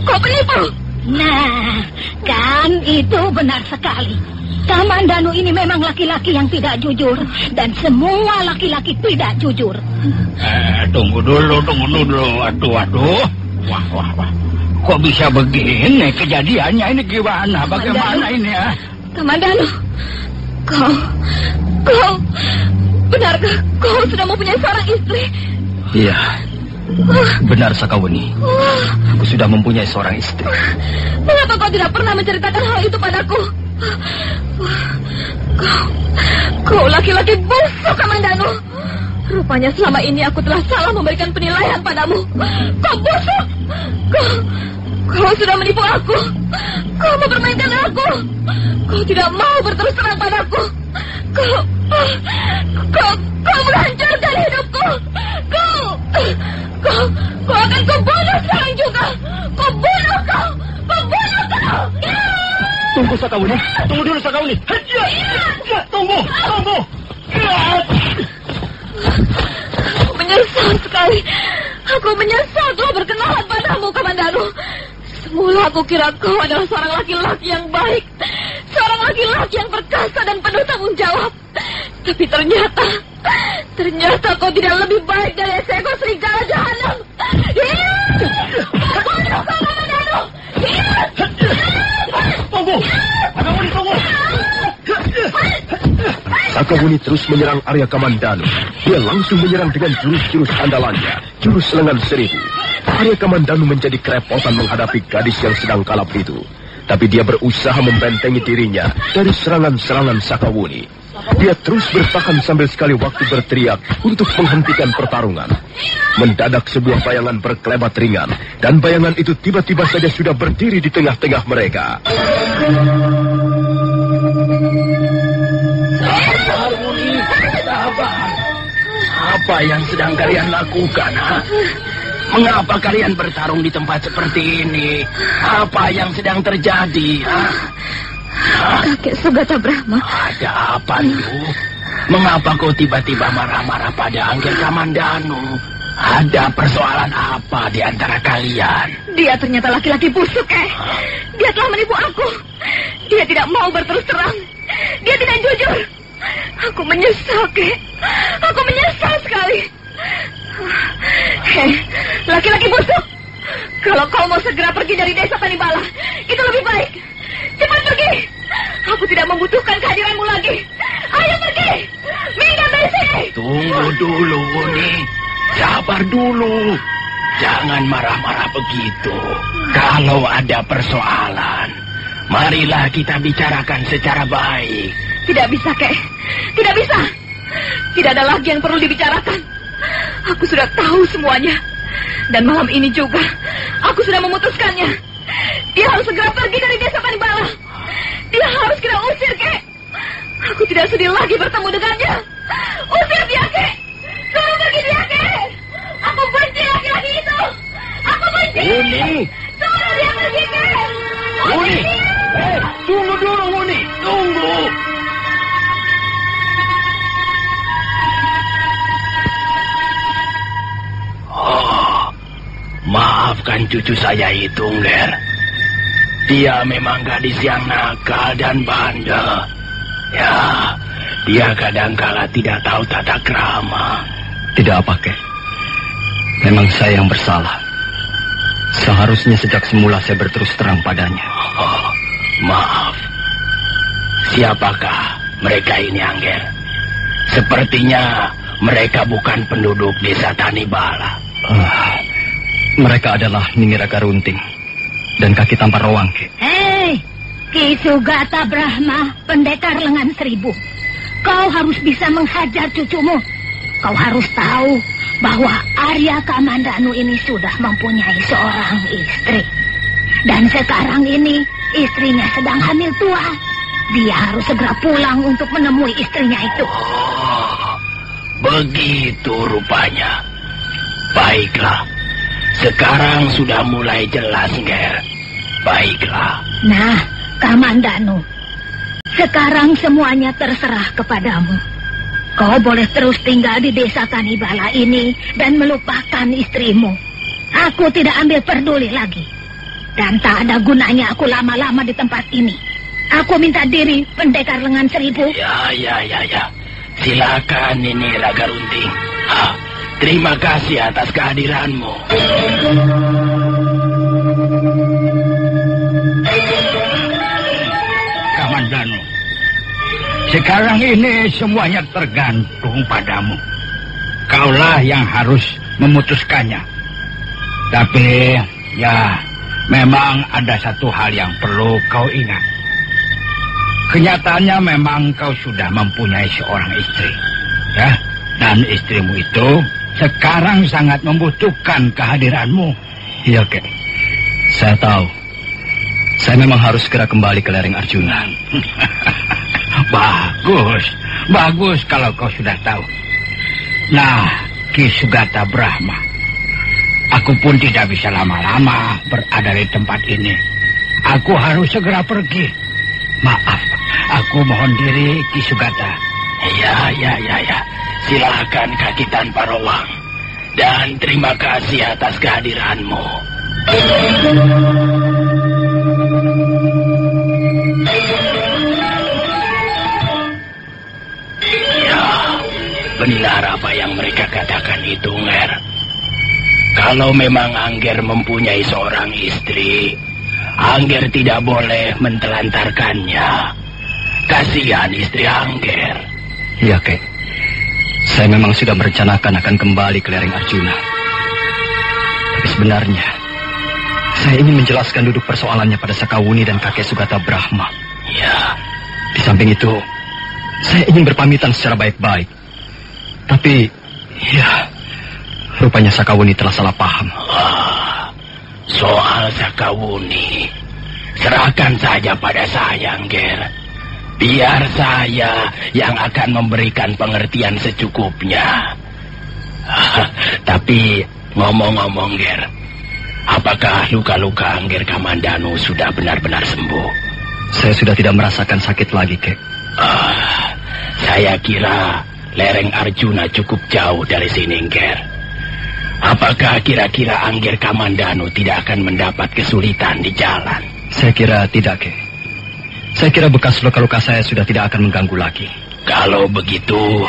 Kau penipu. Nah, kan itu benar sekali. Kamandanu ini memang laki-laki yang tidak jujur. Dan semua laki-laki tidak jujur. Tunggu dulu. Aduh. Wah. Kok bisa begini kejadiannya ini gimana? Bagaimana ini ya? Kamandanu, kau benarkah kau sudah mempunyai seorang istri? Iya, Benar, Sakawuni. Aku sudah mempunyai seorang istri. Mengapa kau tidak pernah menceritakan hal itu padaku? Kau laki-laki busuk, Kamandanu. Rupanya selama ini aku telah salah memberikan penilaian padamu. Kau busuk. Kau sudah menipu aku. Kau mempermainkan aku. Kau tidak mau berterus terang padaku. Kau menghancurkan hidupku. Kau akan kubunuh sekarang juga. Kubunuh kau. Tunggu, Sakawuni. Tunggu dulu, Sakawuni. Tunggu. Aku menyesal sekali. Aku menyesal telah berkenalan padamu, Kamandanu. Semula aku kira kau adalah seorang laki-laki yang baik. Seorang laki-laki yang perkasa dan penuh tanggung jawab. Tapi ternyata kau tidak lebih baik dari seekor serigala jahanam. Bunuh kau, Kamandanu. Tunggu. Sakawuni terus menyerang Arya Kamandanu. Dia langsung menyerang dengan jurus-jurus andalannya, jurus lengan seribu. Arya Kamandanu menjadi kerepotan menghadapi gadis yang sedang kalap itu. Tapi dia berusaha membentengi dirinya dari serangan-serangan Sakawuni. Dia terus bertahan sambil sekali waktu berteriak untuk menghentikan pertarungan. Mendadak sebuah bayangan berkelebat ringan, dan bayangan itu tiba-tiba saja sudah berdiri di tengah-tengah mereka. Sabar. Apa yang sedang kalian lakukan, ha? Mengapa kalian bertarung di tempat seperti ini? Apa yang sedang terjadi, ha? Kakek Sugata Brahma. Ada apa, Lu? Mengapa kau tiba-tiba marah-marah pada Angger Kamandanu? Ada persoalan apa di antara kalian? Dia ternyata laki-laki busuk, Dia telah menipu aku. Dia tidak mau berterus terang. Dia tidak jujur. Aku menyesal, Aku menyesal sekali. Laki-laki busuk. Kalau kau mau segera pergi dari desa Tanibala, itu lebih baik. Cepat pergi. Aku tidak membutuhkan kehadiranmu lagi. Ayo pergi. Minggat dari sini. Tunggu dulu, Wuni. Sabar dulu. Jangan marah-marah begitu. Kalau ada persoalan, marilah kita bicarakan secara baik. Tidak bisa, Tidak bisa. Tidak ada lagi yang perlu dibicarakan. Aku sudah tahu semuanya. Dan malam ini juga, aku sudah memutuskannya. Dia harus segera pergi dari desa Tanibala. Dia harus kita usir, Aku tidak sedih lagi bertemu dengannya. Usir dia, Suruh pergi dia, Aku benci laki-laki itu. Aku benci. Wuni. Suruh dia pergi, Wuni. Tunggu dulu, Wuni. Tunggu. Maafkan cucu saya itu, Ngger. Dia memang gadis yang nakal dan bandel. Ya, dia kadangkala tidak tahu tata krama. Tidak apa, Kek. Memang saya yang bersalah. Seharusnya sejak semula saya berterus terang padanya. Oh, maaf. Siapakah mereka ini, Angger? Sepertinya mereka bukan penduduk desa Tanibala. Mereka adalah Nini Raga Runting dan Kaki Tampar Roang, Kek. Hei, Ki Sugata Brahma, pendekar lengan seribu. Kau harus bisa menghajar cucumu. Kau harus tahu bahwa Arya Kamandanu ini sudah mempunyai seorang istri. Dan sekarang ini istrinya sedang hamil tua. Dia harus segera pulang untuk menemui istrinya itu. Oh, begitu rupanya. Baiklah. Sekarang sudah mulai jelas, Nger. Baiklah. Nah, Kamandanu, sekarang semuanya terserah kepadamu. Kau boleh terus tinggal di desa Tanibala ini dan melupakan istrimu. Aku tidak ambil peduli lagi. Dan tak ada gunanya aku lama-lama di tempat ini. Aku minta diri pendekar lengan seribu. Ya. Silakan, Nini Raga Runting. Terima kasih atas kehadiranmu. Kamandanu, sekarang ini semuanya tergantung padamu. Kaulah yang harus memutuskannya. Tapi, ya, memang ada satu hal yang perlu kau ingat. Kenyataannya memang kau sudah mempunyai seorang istri. Ya, dan istrimu itu sekarang sangat membutuhkan kehadiranmu. Iya, Kek. Saya tahu. Saya memang harus segera kembali ke lereng Arjuna. Bagus kalau kau sudah tahu. Nah, Ki Sugata Brahma, aku pun tidak bisa lama-lama berada di tempat ini. Aku harus segera pergi. Maaf, aku mohon diri, Ki Sugata. Ya. Silakan Kakitan Parowang. Dan terima kasih atas kehadiranmu. Ya, benar apa yang mereka katakan itu, Nger. Kalau memang Angger mempunyai seorang istri, Angger tidak boleh mentelantarkannya. Kasihan istri Angger. Iya, Kek. Saya memang sudah merencanakan akan kembali ke lereng Arjuna. Tapi sebenarnya, saya ingin menjelaskan duduk persoalannya pada Sakawuni dan kakek Sugata Brahma. Ya. Di samping itu, saya ingin berpamitan secara baik-baik. Tapi, ya, rupanya Sakawuni telah salah paham. Soal Sakawuni, serahkan saja pada saya, Nger. Biar saya yang akan memberikan pengertian secukupnya. Tapi ngomong-ngomong, Nger, apakah luka-luka Angger Kamandanu sudah benar-benar sembuh? Saya sudah tidak merasakan sakit lagi, Kek. Saya kira lereng Arjuna cukup jauh dari sini, Nger. Apakah kira-kira Angger Kamandanu tidak akan mendapat kesulitan di jalan? Saya kira tidak, Kek. Saya kira bekas luka-luka saya sudah tidak akan mengganggu lagi. Kalau begitu,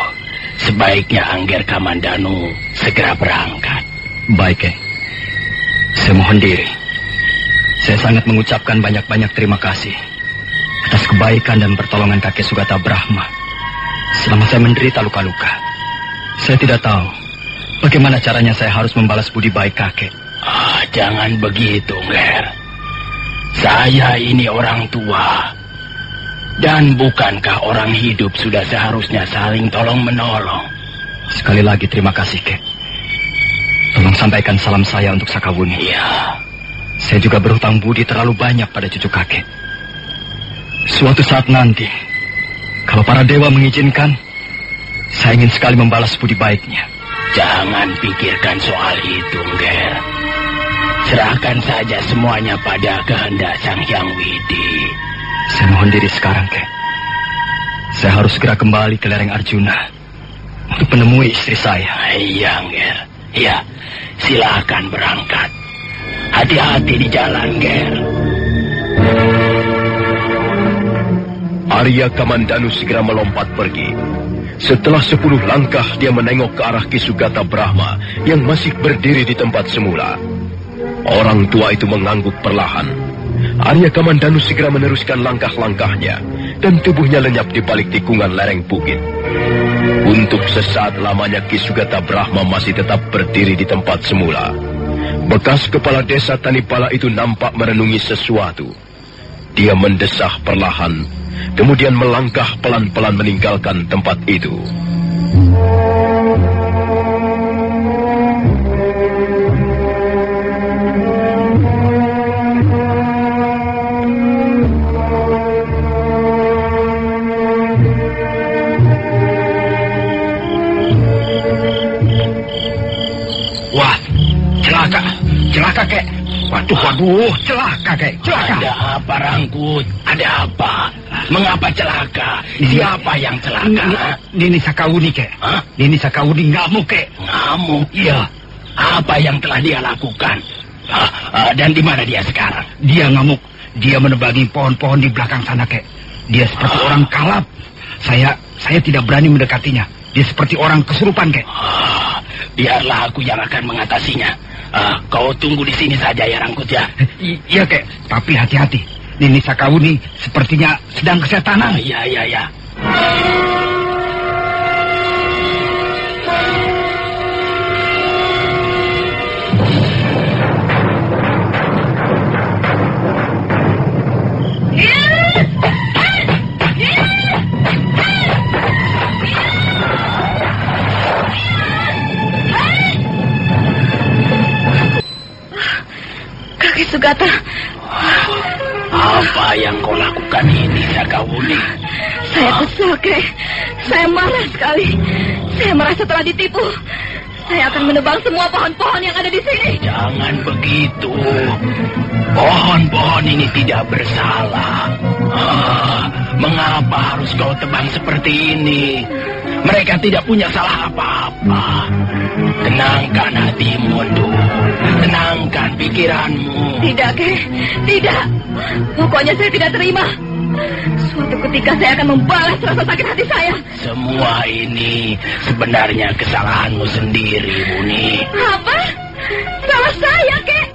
sebaiknya Angger Kamandanu segera berangkat. Baik, Kek. Saya mohon diri. Saya sangat mengucapkan banyak-banyak terima kasih atas kebaikan dan pertolongan kakek Sugata Brahma selama saya menderita luka-luka. Saya tidak tahu bagaimana caranya saya harus membalas budi baik kakek. Jangan begitu, Nger. Saya ini orang tua. Dan bukankah orang hidup sudah seharusnya saling tolong-menolong? Sekali lagi terima kasih, Kek. Tolong sampaikan salam saya untuk Sakawuni. Iya. Saya juga berhutang budi terlalu banyak pada cucu kakek. Suatu saat nanti, kalau para dewa mengizinkan, saya ingin sekali membalas budi baiknya. Jangan pikirkan soal itu, Nger. Serahkan saja semuanya pada kehendak Sang Hyang Widi. Saya mohon diri sekarang, Kek. Saya harus segera kembali ke lereng Arjuna untuk menemui istri saya. Iya, Nger. Iya, silakan berangkat. Hati-hati di jalan, Nger. Arya Kamandanu segera melompat pergi. Setelah 10 langkah, dia menengok ke arah Ki Sugata Brahma yang masih berdiri di tempat semula. Orang tua itu mengangguk perlahan. Arya Kamandanu segera meneruskan langkah-langkahnya dan tubuhnya lenyap di balik tikungan lereng bukit. Untuk sesaat lamanya Ki Sugata Brahma masih tetap berdiri di tempat semula. Bekas kepala desa Tanipala itu nampak merenungi sesuatu. Dia mendesah perlahan, kemudian melangkah pelan-pelan meninggalkan tempat itu. Celaka, Kek. Waduh, celaka, Kek. Celaka. Ada apa, Rangkut? Ada apa? Mengapa celaka? Siapa yang celaka? Nini Sakawuni, Kek. Hah? Nini Sakawuni ngamuk, Kek. Ngamuk? Iya. Apa yang telah dia lakukan? Dan di mana dia sekarang? Dia ngamuk. Dia menebangi pohon-pohon di belakang sana, Kek. Dia seperti orang kalap. Saya tidak berani mendekatinya. Dia seperti orang kesurupan, Kek. Biarlah aku yang akan mengatasinya. Kau tunggu di sini saja ya, Rangkut ya. Iya, Kek. Tapi hati-hati. Nini Sakawuni sepertinya sedang kesetanan. Iya. Sugata. Apa yang kau lakukan ini, Sakawuni? Saya kesal, Kek. Saya marah sekali. Saya merasa telah ditipu. Saya akan menebang semua pohon-pohon yang ada di sini. Jangan begitu. Pohon-pohon ini tidak bersalah. Mengapa harus kau tebang seperti ini? Mereka tidak punya salah apa-apa. Tenangkan hatimu, Ndu. Tenangkan pikiranmu. Tidak, Kek. Tidak. Pokoknya saya tidak terima. Suatu ketika saya akan membalas rasa sakit hati saya. Semua ini sebenarnya kesalahanmu sendiri, Muni. Apa? Salah saya, Kek.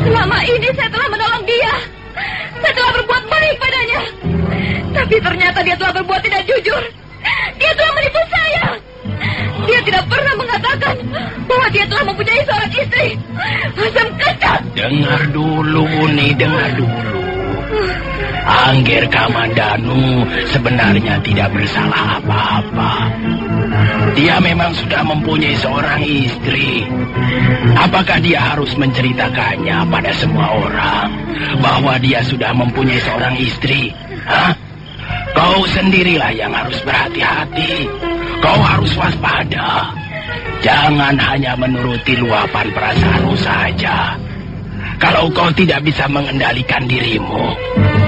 Selama ini saya telah menolong dia. Saya telah berbuat baik padanya. Tapi ternyata dia telah berbuat tidak jujur. Dia telah menipu saya. Dia tidak pernah mengatakan bahwa dia telah mempunyai seorang istri. Asam kecat. Dengar dulu, Muni, dengar dulu. Angger Kamandanu sebenarnya tidak bersalah apa-apa. Dia memang sudah mempunyai seorang istri. Apakah dia harus menceritakannya pada semua orang bahwa dia sudah mempunyai seorang istri? Hah? Kau sendirilah yang harus berhati-hati. Kau harus waspada. Jangan hanya menuruti luapan perasaanmu saja. Kalau kau tidak bisa mengendalikan dirimu,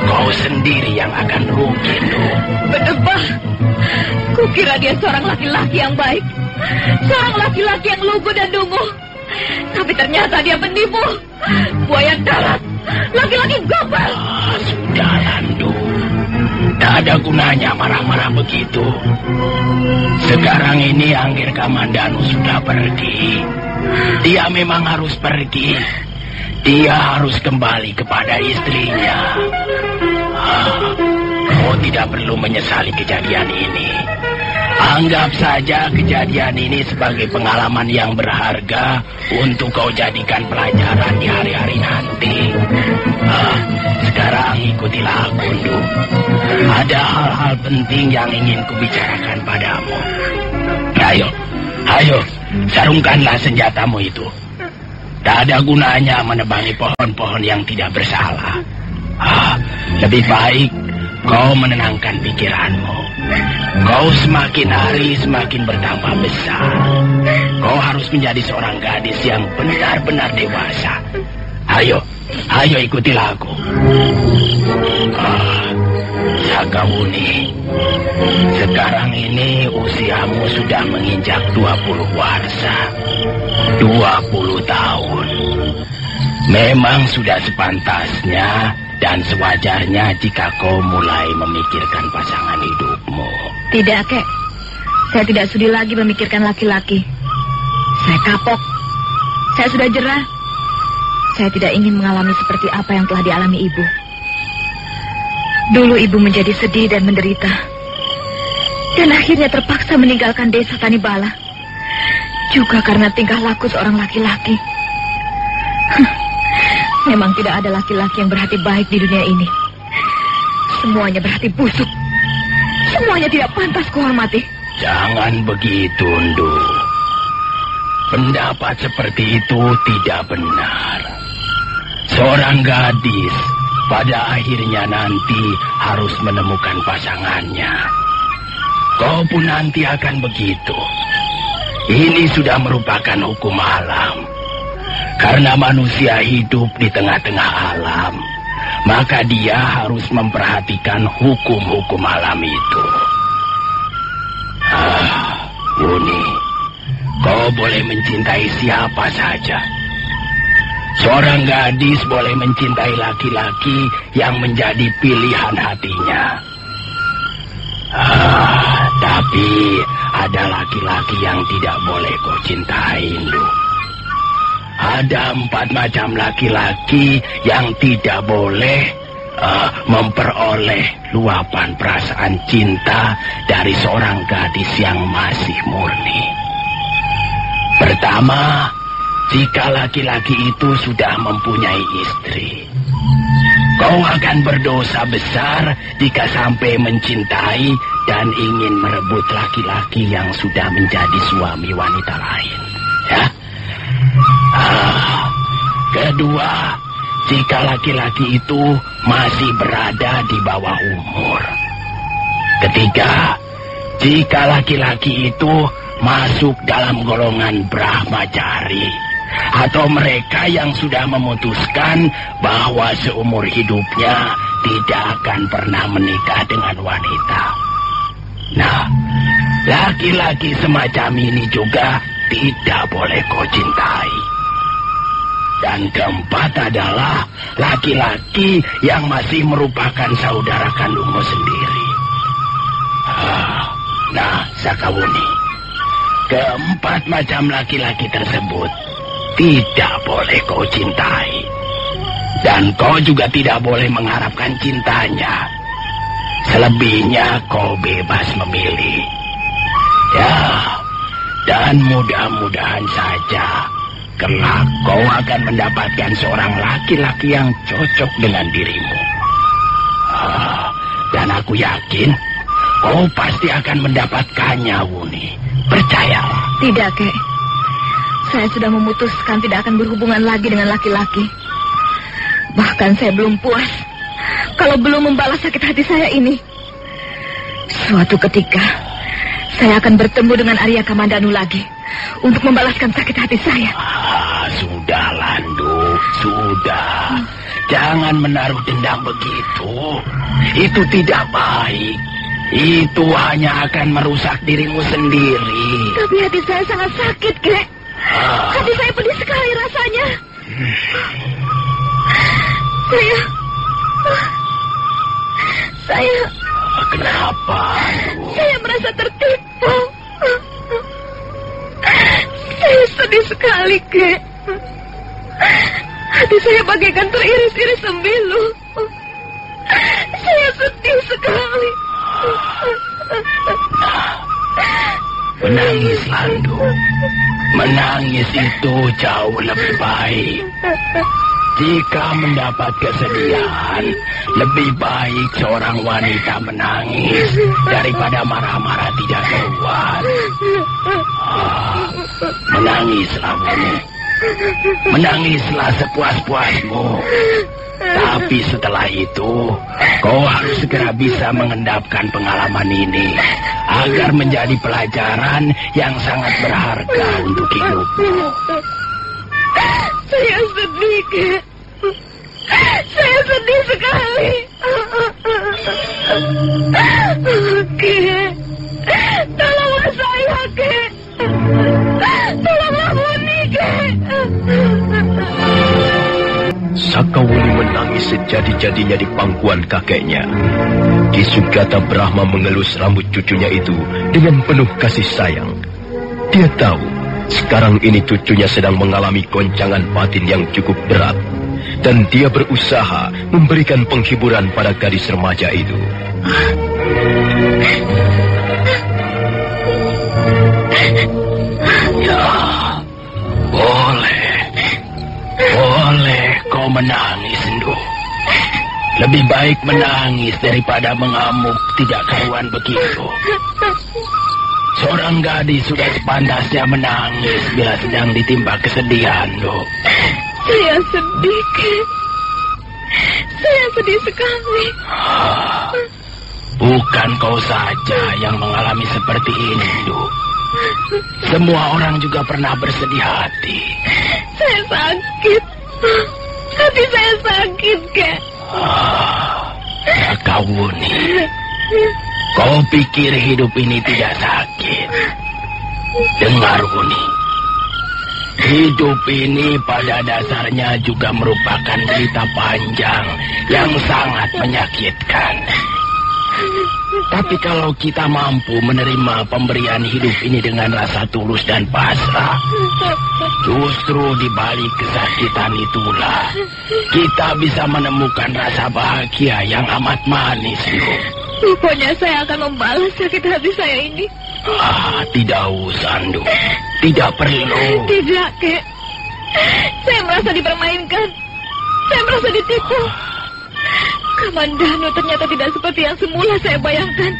kau sendiri yang akan rugi, Ndu. Berdebah. Kukira dia seorang laki-laki yang baik. Seorang laki-laki yang lugu dan dungu. Tapi ternyata dia penipu. Buaya darat. Laki-laki gombal. Sudahlah, Ndu. Tak ada gunanya marah-marah begitu. Sekarang ini Angger Kamandanu sudah pergi. Dia memang harus pergi. Dia harus kembali kepada istrinya. Kau tidak perlu menyesali kejadian ini. Anggap saja kejadian ini sebagai pengalaman yang berharga untuk kau jadikan pelajaran di hari-hari nanti. Sekarang ikutilah aku, Ndu. Ada hal-hal penting yang ingin kubicarakan padamu. Ayo, sarungkanlah senjatamu itu. Tak ada gunanya menebangi pohon-pohon yang tidak bersalah. Lebih baik kau menenangkan pikiranmu. Kau semakin hari semakin bertambah besar. Kau harus menjadi seorang gadis yang benar-benar dewasa. Ayo ikutilah aku. Sakawuni, sekarang ini usiamu sudah menginjak 20 warsa. 20 tahun. Memang sudah sepantasnya dan sewajarnya jika kau mulai memikirkan pasangan hidupmu. Tidak, Kek. Saya tidak sudi lagi memikirkan laki-laki. Saya kapok. Saya sudah jerah. Saya tidak ingin mengalami seperti apa yang telah dialami ibu. Dulu ibu menjadi sedih dan menderita. Dan akhirnya terpaksa meninggalkan desa Tanibala. Juga karena tingkah laku seorang laki-laki. Memang tidak ada laki-laki yang berhati baik di dunia ini. Semuanya berhati busuk. Semuanya tidak pantas kuhormati. Jangan begitu, Ndu. Pendapat seperti itu tidak benar. Seorang gadis pada akhirnya nanti harus menemukan pasangannya. Kau pun nanti akan begitu. Ini sudah merupakan hukum alam. Karena manusia hidup di tengah-tengah alam, maka dia harus memperhatikan hukum-hukum alam itu. Muni, kau boleh mencintai siapa saja. Seorang gadis boleh mencintai laki-laki yang menjadi pilihan hatinya. Tapi ada laki-laki yang tidak boleh kau cintai, Ndu. Ada 4 macam laki-laki yang tidak boleh memperoleh luapan perasaan cinta dari seorang gadis yang masih murni. Pertama, jika laki-laki itu sudah mempunyai istri. Kau akan berdosa besar jika sampai mencintai dan ingin merebut laki-laki yang sudah menjadi suami wanita lain. Ya. Kedua, jika laki-laki itu masih berada di bawah umur. Ketiga, jika laki-laki itu masuk dalam golongan Brahmacari atau mereka yang sudah memutuskan bahwa seumur hidupnya tidak akan pernah menikah dengan wanita. Nah, laki-laki semacam ini juga tidak boleh kau cintai. Dan keempat adalah laki-laki yang masih merupakan saudara kandungmu sendiri. Nah, Sakawuni, keempat macam laki-laki tersebut tidak boleh kau cintai. Dan kau juga tidak boleh mengharapkan cintanya. Selebihnya kau bebas memilih. Ya, dan mudah-mudahan saja kelak kau akan mendapatkan seorang laki-laki yang cocok dengan dirimu. Dan aku yakin kau pasti akan mendapatkannya, Wuni. Percayalah. Tidak, Kek. Saya sudah memutuskan tidak akan berhubungan lagi dengan laki-laki. Bahkan saya belum puas kalau belum membalas sakit hati saya ini. Suatu ketika saya akan bertemu dengan Arya Kamandanu lagi untuk membalaskan sakit hati saya. Sudah, Landu, sudah. Jangan menaruh dendam begitu. Itu tidak baik. Itu hanya akan merusak dirimu sendiri. Tapi hati saya sangat sakit, Kek. Hati saya pedih sekali rasanya. Saya... Kenapa? Saya merasa tertipu. Saya sedih sekali, Kek. Hati saya bagaikan teriris-iris sembilu. Saya sedih sekali. Menangis, Landu. Menangis itu jauh lebih baik. Jika mendapat kesedihan, lebih baik seorang wanita menangis daripada marah-marah tidak keluar. Menangislah, Wuni. Menangislah sepuas-puasmu. Tapi setelah itu, kau harus segera bisa mengendapkan pengalaman ini agar menjadi pelajaran yang sangat berharga untuk hidupmu. Saya sedih, Kek. Saya sedih sekali. Kek, tolonglah saya, Kek. Tolonglah Wuni, Kek. Sakawuni menangis sejadi-jadinya di pangkuan kakeknya. Ki Sugata Brahma mengelus rambut cucunya itu dengan penuh kasih sayang. Dia tahu sekarang ini cucunya sedang mengalami goncangan batin yang cukup berat. Dan dia berusaha memberikan penghiburan pada gadis remaja itu. Ya, boleh. Boleh kau menangis, Ndu. Lebih baik menangis daripada mengamuk tidak karuan begitu. Seorang gadis sudah sepantasnya menangis bila sedang ditimpa kesedihan, Ndu. Saya sedih, Kek. Saya sedih sekali. Bukan kau saja yang mengalami seperti ini, Ndu. Semua orang juga pernah bersedih hati. Saya sakit. Hati saya sakit, Kek. Sakawuni, kau pikir hidup ini tidak sakit? Dengar, Wuni. Hidup ini pada dasarnya juga merupakan cerita panjang yang sangat menyakitkan. Tapi kalau kita mampu menerima pemberian hidup ini dengan rasa tulus dan pasrah, justru di balik kesakitan itulah kita bisa menemukan rasa bahagia yang amat manis, Ndu. Pokoknya saya akan membalas sakit hati saya ini. Tidak usah, Ndu. Tidak perlu. Tidak, Kek. Saya merasa dipermainkan. Saya merasa ditipu. Kamandanu ternyata tidak seperti yang semula saya bayangkan.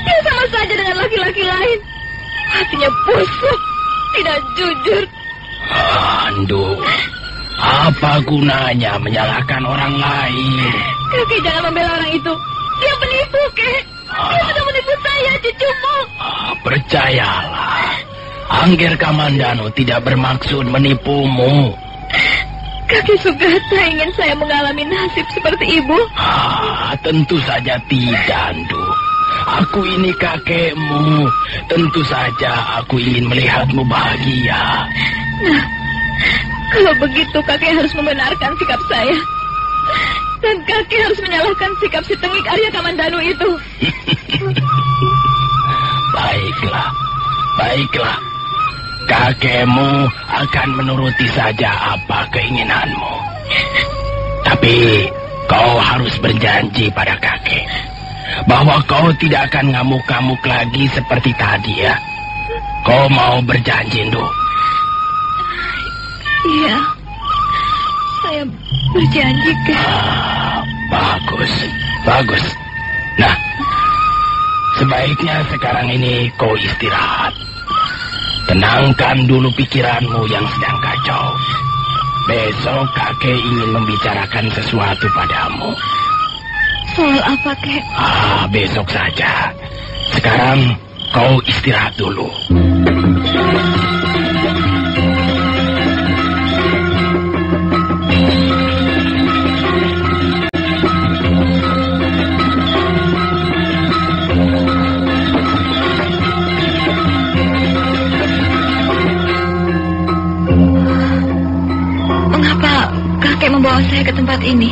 Dia sama saja dengan laki-laki lain. Hatinya busuk, tidak jujur. Ndu, Apa gunanya menyalahkan orang lain? Kakek jangan membela orang itu. Dia penipu, Kek. Dia sudah menipu saya, cucumu. Percayalah, Angger Kamandano tidak bermaksud menipumu. Kakek Sugata ingin saya mengalami nasib seperti ibu. Tentu saja tidak, Ndu. Aku ini kakekmu. Tentu saja aku ingin melihatmu bahagia. Nah, kalau begitu kakek harus membenarkan sikap saya. Dan kakek harus menyalahkan sikap si tengik Arya Kamandano itu. Baiklah. Kakekmu akan menuruti saja apa keinginanmu. Tapi kau harus berjanji pada kakek bahwa kau tidak akan ngamuk-ngamuk lagi seperti tadi ya. Kau mau berjanji, Ndu? Iya, saya berjanji, Kek. Bagus. Nah, sebaiknya sekarang ini kau istirahat. Tenangkan dulu pikiranmu yang sedang kacau. Besok kakek ingin membicarakan sesuatu padamu. Soal apa, Kek? Besok saja. Sekarang kau istirahat dulu. Membawa saya ke tempat ini.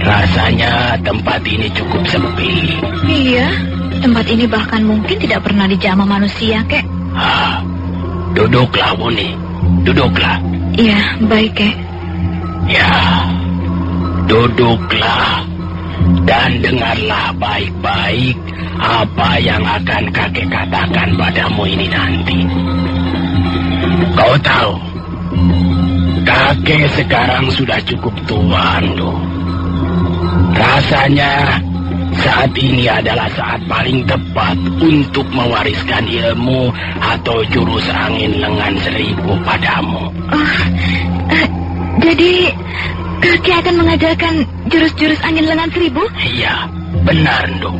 Rasanya tempat ini cukup sepi. Iya, tempat ini bahkan mungkin tidak pernah dijamah manusia, Kek. Duduklah, Wuni. Duduklah. Iya, baik, Kek. Ya, duduklah dan dengarlah baik-baik apa yang akan kakek katakan padamu ini nanti. Kau tahu, kakek sekarang sudah cukup tua, Ndu. Rasanya saat ini adalah saat paling tepat untuk mewariskan ilmu atau jurus angin lengan seribu padamu. Jadi kakek akan mengajarkan jurus-jurus angin lengan seribu? Iya, benar, Ndu.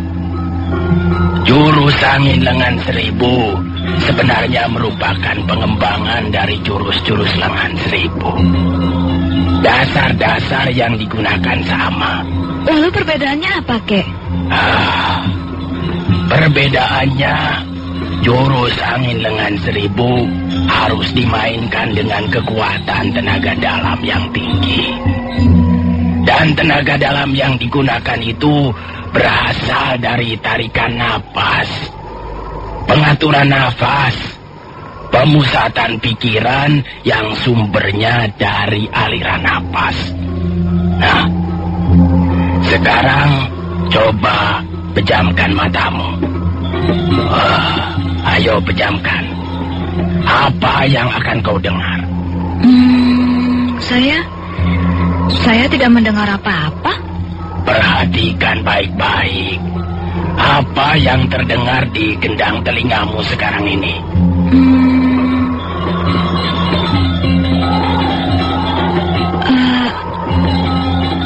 Jurus angin lengan seribu sebenarnya merupakan pengembangan dari jurus-jurus lengan seribu. Dasar-dasar yang digunakan sama. Lalu perbedaannya apa, Kek? Perbedaannya, jurus angin lengan seribu harus dimainkan dengan kekuatan tenaga dalam yang tinggi. Dan tenaga dalam yang digunakan itu berasal dari tarikan napas, pengaturan nafas, pemusatan pikiran yang sumbernya dari aliran napas. Nah, sekarang coba pejamkan matamu. Ayo pejamkan. Apa yang akan kau dengar? Saya tidak mendengar apa-apa. Perhatikan baik-baik. Apa yang terdengar di gendang telingamu sekarang ini?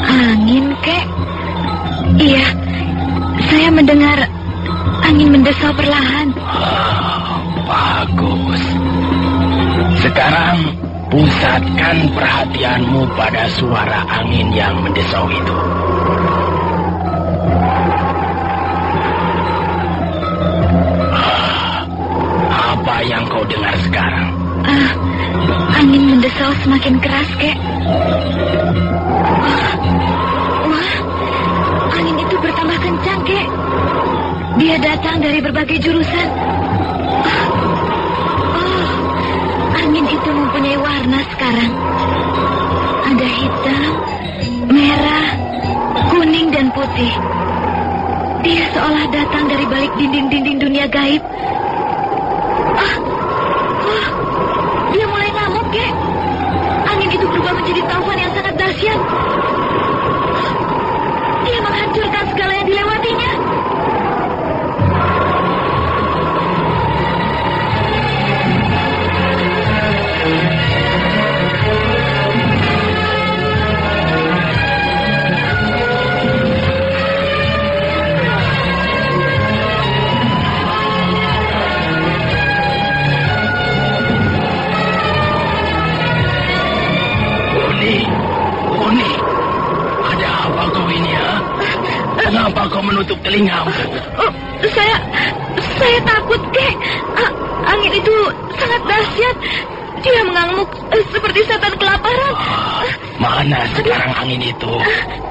Angin, Kek. Iya, saya mendengar angin mendesau perlahan. Bagus. Sekarang pusatkan perhatianmu pada suara angin yang mendesau itu. Apa yang kau dengar sekarang? Angin mendesau semakin keras, Kek. Wah, angin itu bertambah kencang, Kek. Dia datang dari berbagai jurusan. Angin itu mempunyai warna sekarang. Ada hitam, merah, kuning, dan putih. Dia seolah datang dari balik dinding-dinding dunia gaib. Dia mulai ngamuk, Kek. Angin itu berubah menjadi taufan yang sangat dahsyat. Dia menghancurkan segala yang dilewatinya. telingamu. Oh, saya takut, Kek. Angin itu sangat dahsyat. Dia mengamuk seperti setan kelaparan. Mana sekarang angin itu?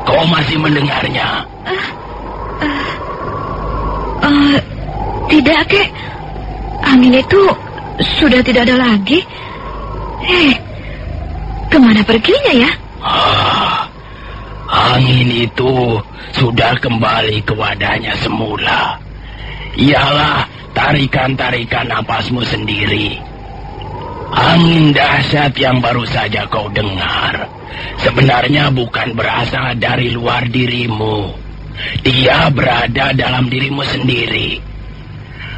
Kau masih mendengarnya? Tidak, Kek. Angin itu sudah tidak ada lagi. Kemana perginya ya? Angin itu sudah kembali ke wadahnya semula. Ialah tarikan-tarikan napasmu sendiri. Angin dahsyat yang baru saja kau dengar sebenarnya bukan berasal dari luar dirimu. Dia berada dalam dirimu sendiri.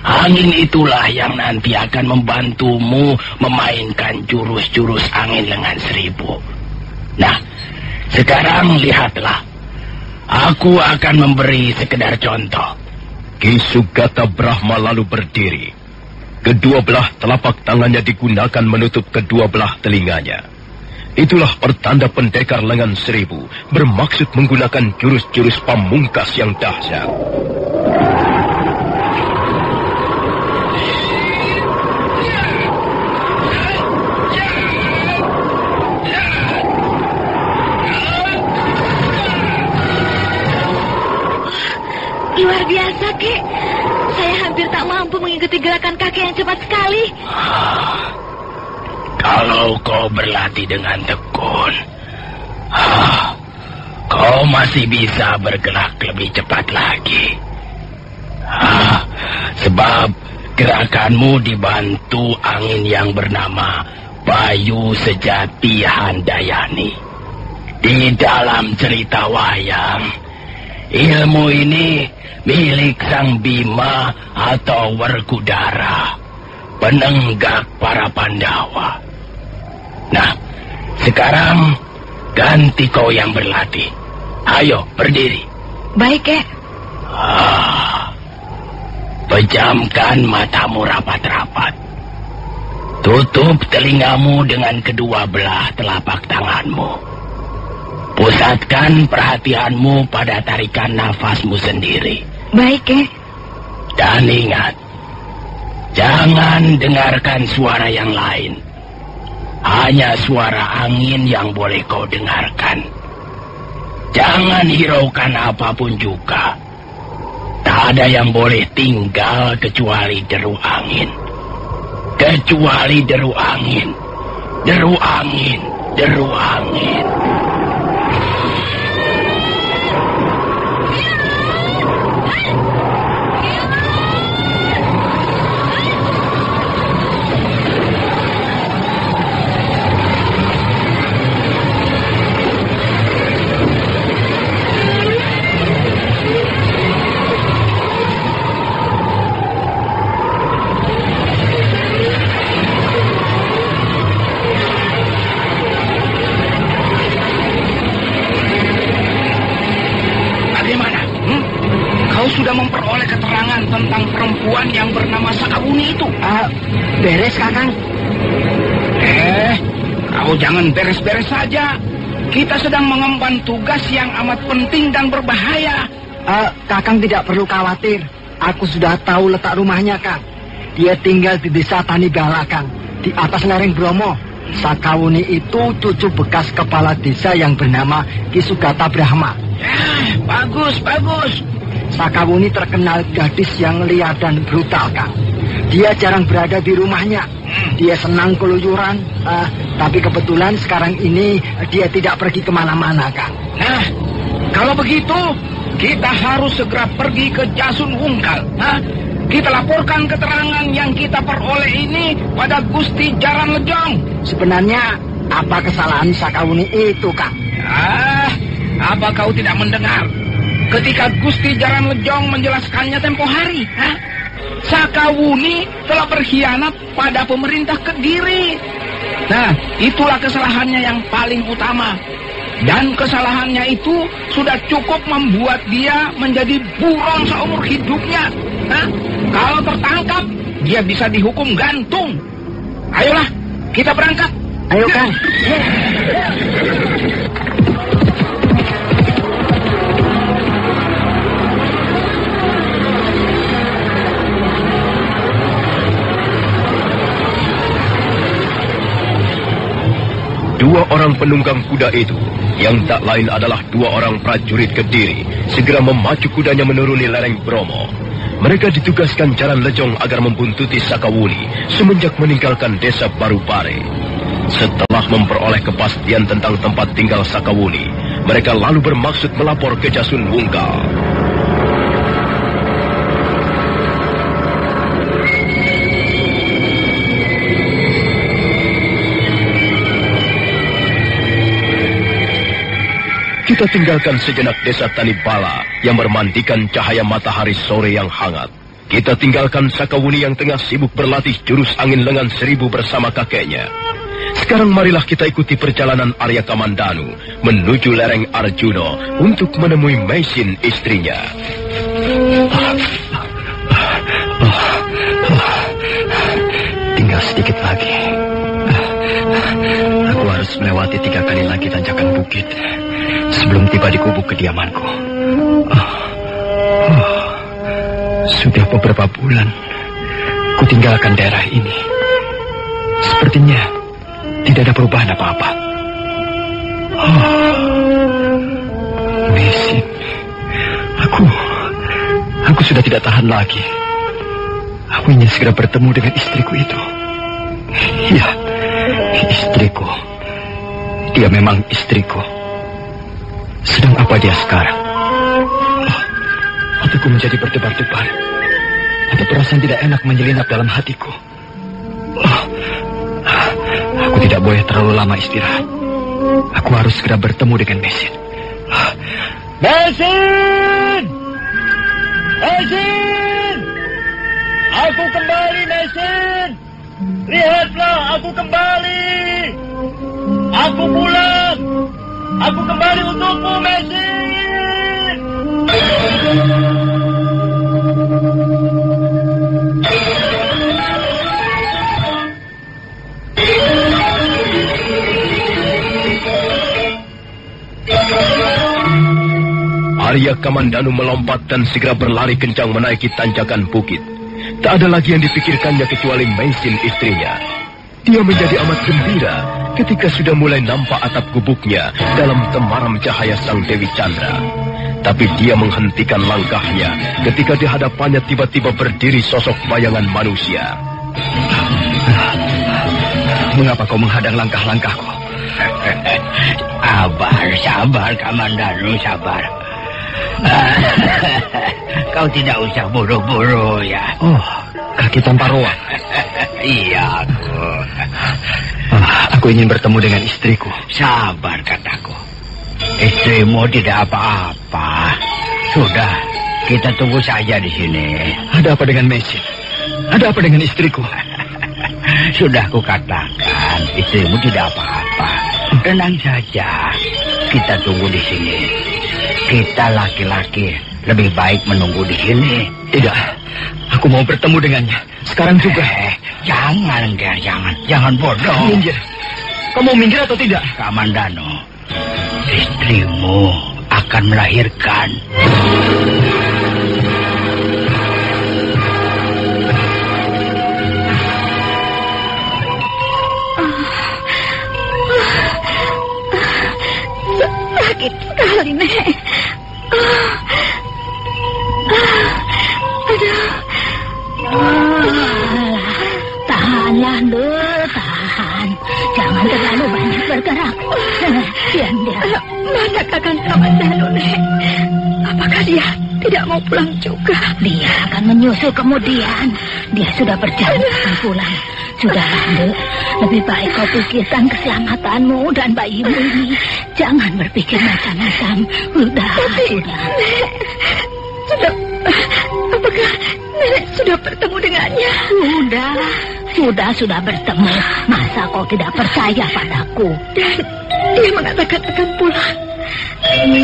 Angin itulah yang nanti akan membantumu memainkan jurus-jurus angin lengan seribu. Nah, sekarang lihatlah. Aku akan memberi sekedar contoh. Ki Sugata Brahma lalu berdiri. Kedua belah telapak tangannya digunakan menutup kedua belah telinganya. Itulah pertanda pendekar lengan seribu, bermaksud menggunakan jurus-jurus pamungkas yang dahsyat. Luar biasa, Kek. Saya hampir tak mampu mengikuti gerakan kaki yang cepat sekali. Kalau kau berlatih dengan tekun, kau masih bisa bergerak lebih cepat lagi. Sebab gerakanmu dibantu angin yang bernama Bayu Sejati Handayani. Di dalam cerita wayang, ilmu ini milik Sang Bima atau Werkudara, penenggak para Pandawa. Nah, sekarang ganti kau yang berlatih. Ayo, berdiri. Baik, Kek. Pejamkan matamu rapat-rapat. Tutup telingamu dengan kedua belah telapak tanganmu. Pusatkan perhatianmu pada tarikan nafasmu sendiri. Baik, Kek. Dan ingat, jangan dengarkan suara yang lain. Hanya suara angin yang boleh kau dengarkan. Jangan hiraukan apapun juga. Tak ada yang boleh tinggal kecuali deru angin. Kecuali deru angin. Deru angin. Deru angin. Sudah memperoleh keterangan tentang perempuan yang bernama Sakawuni itu? Beres, Kakang. Kau jangan beres-beres saja. Kita sedang mengemban tugas yang amat penting dan berbahaya. Kakang tidak perlu khawatir. Aku sudah tahu letak rumahnya, Kang. Dia tinggal di desa Tanigala, Kang, di atas lereng Bromo. Sakawuni itu cucu bekas kepala desa yang bernama Ki Sugata Brahma. Bagus, bagus. Sakawuni terkenal gadis yang liar dan brutal, Kang. Dia jarang berada di rumahnya. Dia senang keluyuran, tapi kebetulan sekarang ini dia tidak pergi kemana-mana, Kang. Nah, kalau begitu, kita harus segera pergi ke Jasun Wungkal. Kita laporkan keterangan yang kita peroleh ini pada Gusti Jaran Lejong. Sebenarnya, apa kesalahan Sakawuni itu, Kang? Apa kau tidak mendengar? Ketika Gusti Jaran Lejong menjelaskannya tempo hari, Sakawuni telah berkhianat pada pemerintah Kediri. Nah, itulah kesalahannya yang paling utama. Dan kesalahannya itu sudah cukup membuat dia menjadi buron seumur hidupnya. Kalau tertangkap, dia bisa dihukum gantung. Ayolah, kita berangkat. Ayo, Kang. Dua orang penunggang kuda itu, yang tak lain adalah dua orang prajurit Kediri, segera memacu kudanya menuruni lereng Bromo. Mereka ditugaskan Jaran Lejong agar membuntuti Sakawuni semenjak meninggalkan desa Barupare. Setelah memperoleh kepastian tentang tempat tinggal Sakawuni, mereka lalu bermaksud melapor ke Jasun Wungkal. Kita tinggalkan sejenak desa Tanibala yang bermandikan cahaya matahari sore yang hangat. Kita tinggalkan Sakawuni yang tengah sibuk berlatih jurus angin lengan 1000 bersama kakeknya. Sekarang marilah kita ikuti perjalanan Arya Kamandanu menuju lereng Arjuna untuk menemui Maisin istrinya. Tinggal sedikit lagi. Aku harus melewati 3 kali lagi tanjakan bukit sebelum tiba di gubuk kediamanku. Sudah beberapa bulan ku tinggalkan daerah ini. Sepertinya tidak ada perubahan apa-apa. Maisin, aku sudah tidak tahan lagi. Aku ingin segera bertemu dengan istriku itu. Ya, istriku. Dia memang istriku. Sedang apa dia sekarang? Hatiku menjadi berdebar-debar. Ada perasaan tidak enak menyelinap dalam hatiku. Aku tidak boleh terlalu lama istirahat. Aku harus segera bertemu dengan Maisin. Maisin! Maisin! Aku kembali, Maisin! Lihatlah, aku kembali! Aku pulang! Aku kembali untukmu, Maisin! Arya Kamandanu melompat dan segera berlari kencang menaiki tanjakan bukit. Tak ada lagi yang dipikirkannya kecuali Maisin istrinya. Dia menjadi amat gembira ketika sudah mulai nampak atap gubuknya dalam temaram cahaya sang Dewi Chandra. Tapi dia menghentikan langkahnya ketika di hadapannya tiba-tiba berdiri sosok bayangan manusia. Mengapa kau menghadang langkah-langkahku? Sabar, Kamandanu, sabar. Kau tidak usah buru-buru ya. Oh, kaki Tamparoa. Iya, Aku ingin bertemu dengan istriku. sabar kataku. Istrimu tidak apa-apa. Sudah, kita tunggu saja di sini. Ada apa dengan Maisin? Ada apa dengan istriku? Sudah kukatakan, istrimu tidak apa-apa. Tenang saja. Kita tunggu di sini. Kita laki-laki lebih baik menunggu di sini. Tidak, aku mau bertemu dengannya. Sekarang juga. Jangan, Ger, jangan bodoh. Minggir. Kau mau minggir atau tidak? Kamandanu, istrimu akan melahirkan. Sakit sekali, Nek. Tahanlah, Nduk, tahan. Jangan terlalu banyak bergerak. Diam. Mana Kakang Kamandanu, Nek? Apakah dia tidak mau pulang juga? Dia akan menyusul kemudian. Dia sudah berjanji akan pulang. Sudahlah, Nduk. Lebih baik kau pikirkan keselamatanmu dan bayimu ini. Jangan berpikir macam-macam. Sudah. Apakah Nenek sudah bertemu dengannya? Sudah bertemu. Masa kau tidak percaya padaku? Dan dia mengatakan akan pulang.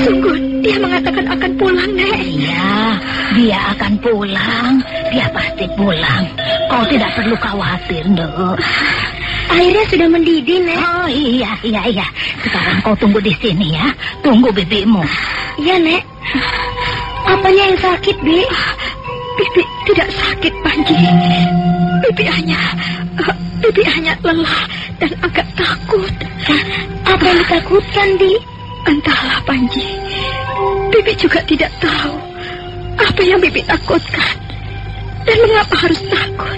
Sungguh, dia mengatakan akan pulang, Nek. Iya, dia akan pulang. Dia pasti pulang. Kau tidak perlu khawatir, Nduk. Airnya sudah mendidih, Nek. Oh iya. Sekarang kau tunggu di sini ya. Tunggu bibimu. Iya, Nek. Apanya yang sakit, Bi? Bibi tidak sakit, Panji. Bibi hanya lelah dan agak takut. Apa yang ditakutkan, Bi? Entahlah, Panji. Bibi juga tidak tahu apa yang Bibi takutkan dan mengapa harus takut.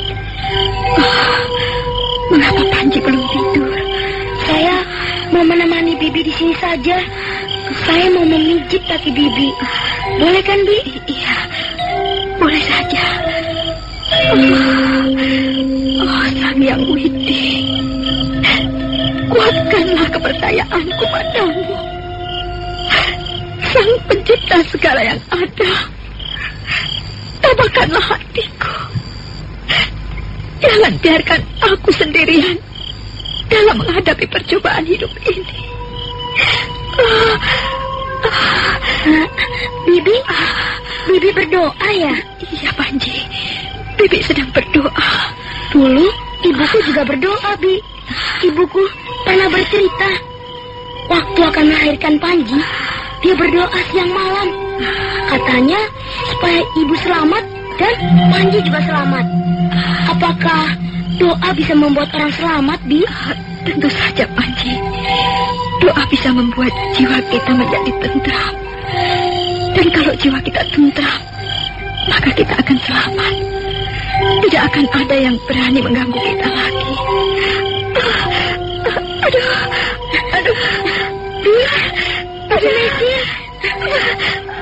Mengapa Panji belum tidur? Saya mau menemani Bibi di sini saja. Saya mau memijit kaki Bibi. Boleh kan, Bi? Iya, boleh saja. Sang Yang Widi, kuatkanlah kepercayaanku padamu. Sang pencipta segala yang ada, tabahkanlah hatiku. Jangan biarkan aku sendirian dalam menghadapi percobaan hidup ini. Bibi berdoa ya? Iya, Panji. Bibi sedang berdoa. Dulu ibuku juga berdoa, Bi. Ibuku pernah bercerita waktu akan melahirkan Panji, dia berdoa siang malam. Katanya supaya ibu selamat dan Panji juga selamat. Apakah doa bisa membuat orang selamat, Bi? Tentu saja, Panji. Doa bisa membuat jiwa kita menjadi tentram. Dan kalau jiwa kita tentram, maka kita akan selamat. Tidak akan ada yang berani mengganggu kita lagi. Aduh. Bi, ada Messi.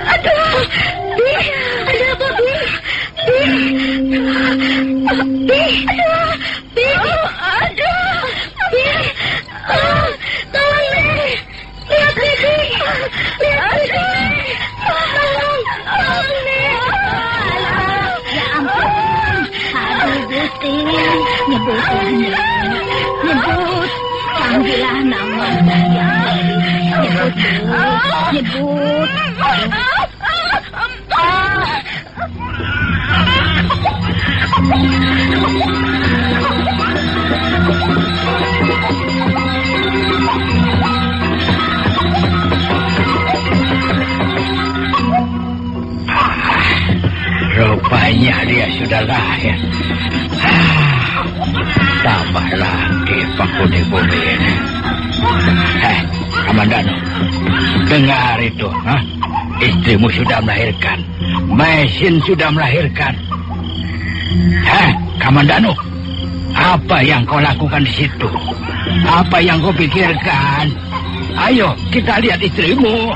Aduh. Bi, ada apa, Bi? Bi. Bi. Aduh. Bi. Tolong, Bi. Lihat, Bi. Lihat, Bi. Tolong, Bi. Ya ampun. Aduh, Gusti. Nyebutlah, nyebut. Panggillah nama saya. Nyebut. Rupanya dia sudah lahir. Tambah lagi penghuni bumi ini. Kamandano, dengar itu. Istrimu sudah melahirkan. Mesin sudah melahirkan. Kamandano, apa yang kau lakukan di situ? Apa yang kau pikirkan? Ayo, kita lihat istrimu.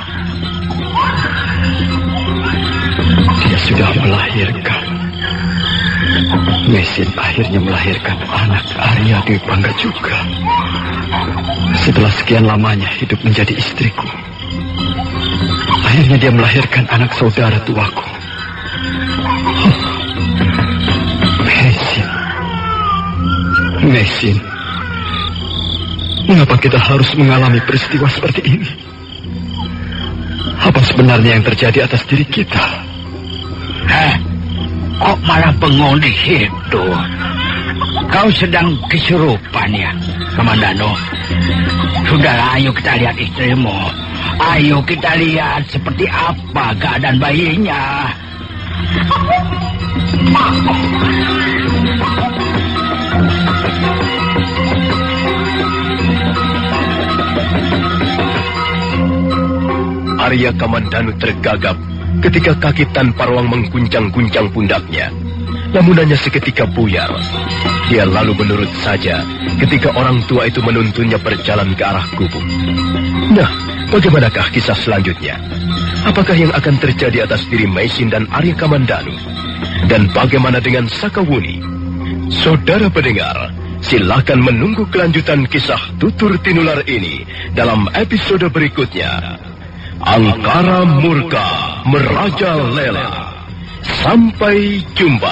Dia sudah melahirkan. Mesin akhirnya melahirkan anak Arya Dwi Pangga juga. Setelah sekian lamanya hidup menjadi istriku, akhirnya dia melahirkan anak saudara tuaku. Mesin, mengapa kita harus mengalami peristiwa seperti ini? Apa sebenarnya yang terjadi atas diri kita? Kok malah bengong di situ? Kau sedang kesurupan ya, Kamandano? Sudahlah, ayo kita lihat istrimu. Ayo kita lihat seperti apa keadaan bayinya. Arya Kamandanu tergagap ketika kaki Tan Parwang mengguncang-guncang pundaknya. Lamunannya seketika buyar. Dia lalu menurut saja ketika orang tua itu menuntunnya berjalan ke arah gubuk. Nah, bagaimanakah kisah selanjutnya? Apakah yang akan terjadi atas diri Maisin dan Arya Kamandanu? Dan bagaimana dengan Sakawuni? Saudara pendengar, silakan menunggu kelanjutan kisah Tutur Tinular ini dalam episode berikutnya. Angkara Murka Merajalela. Sampai jumpa.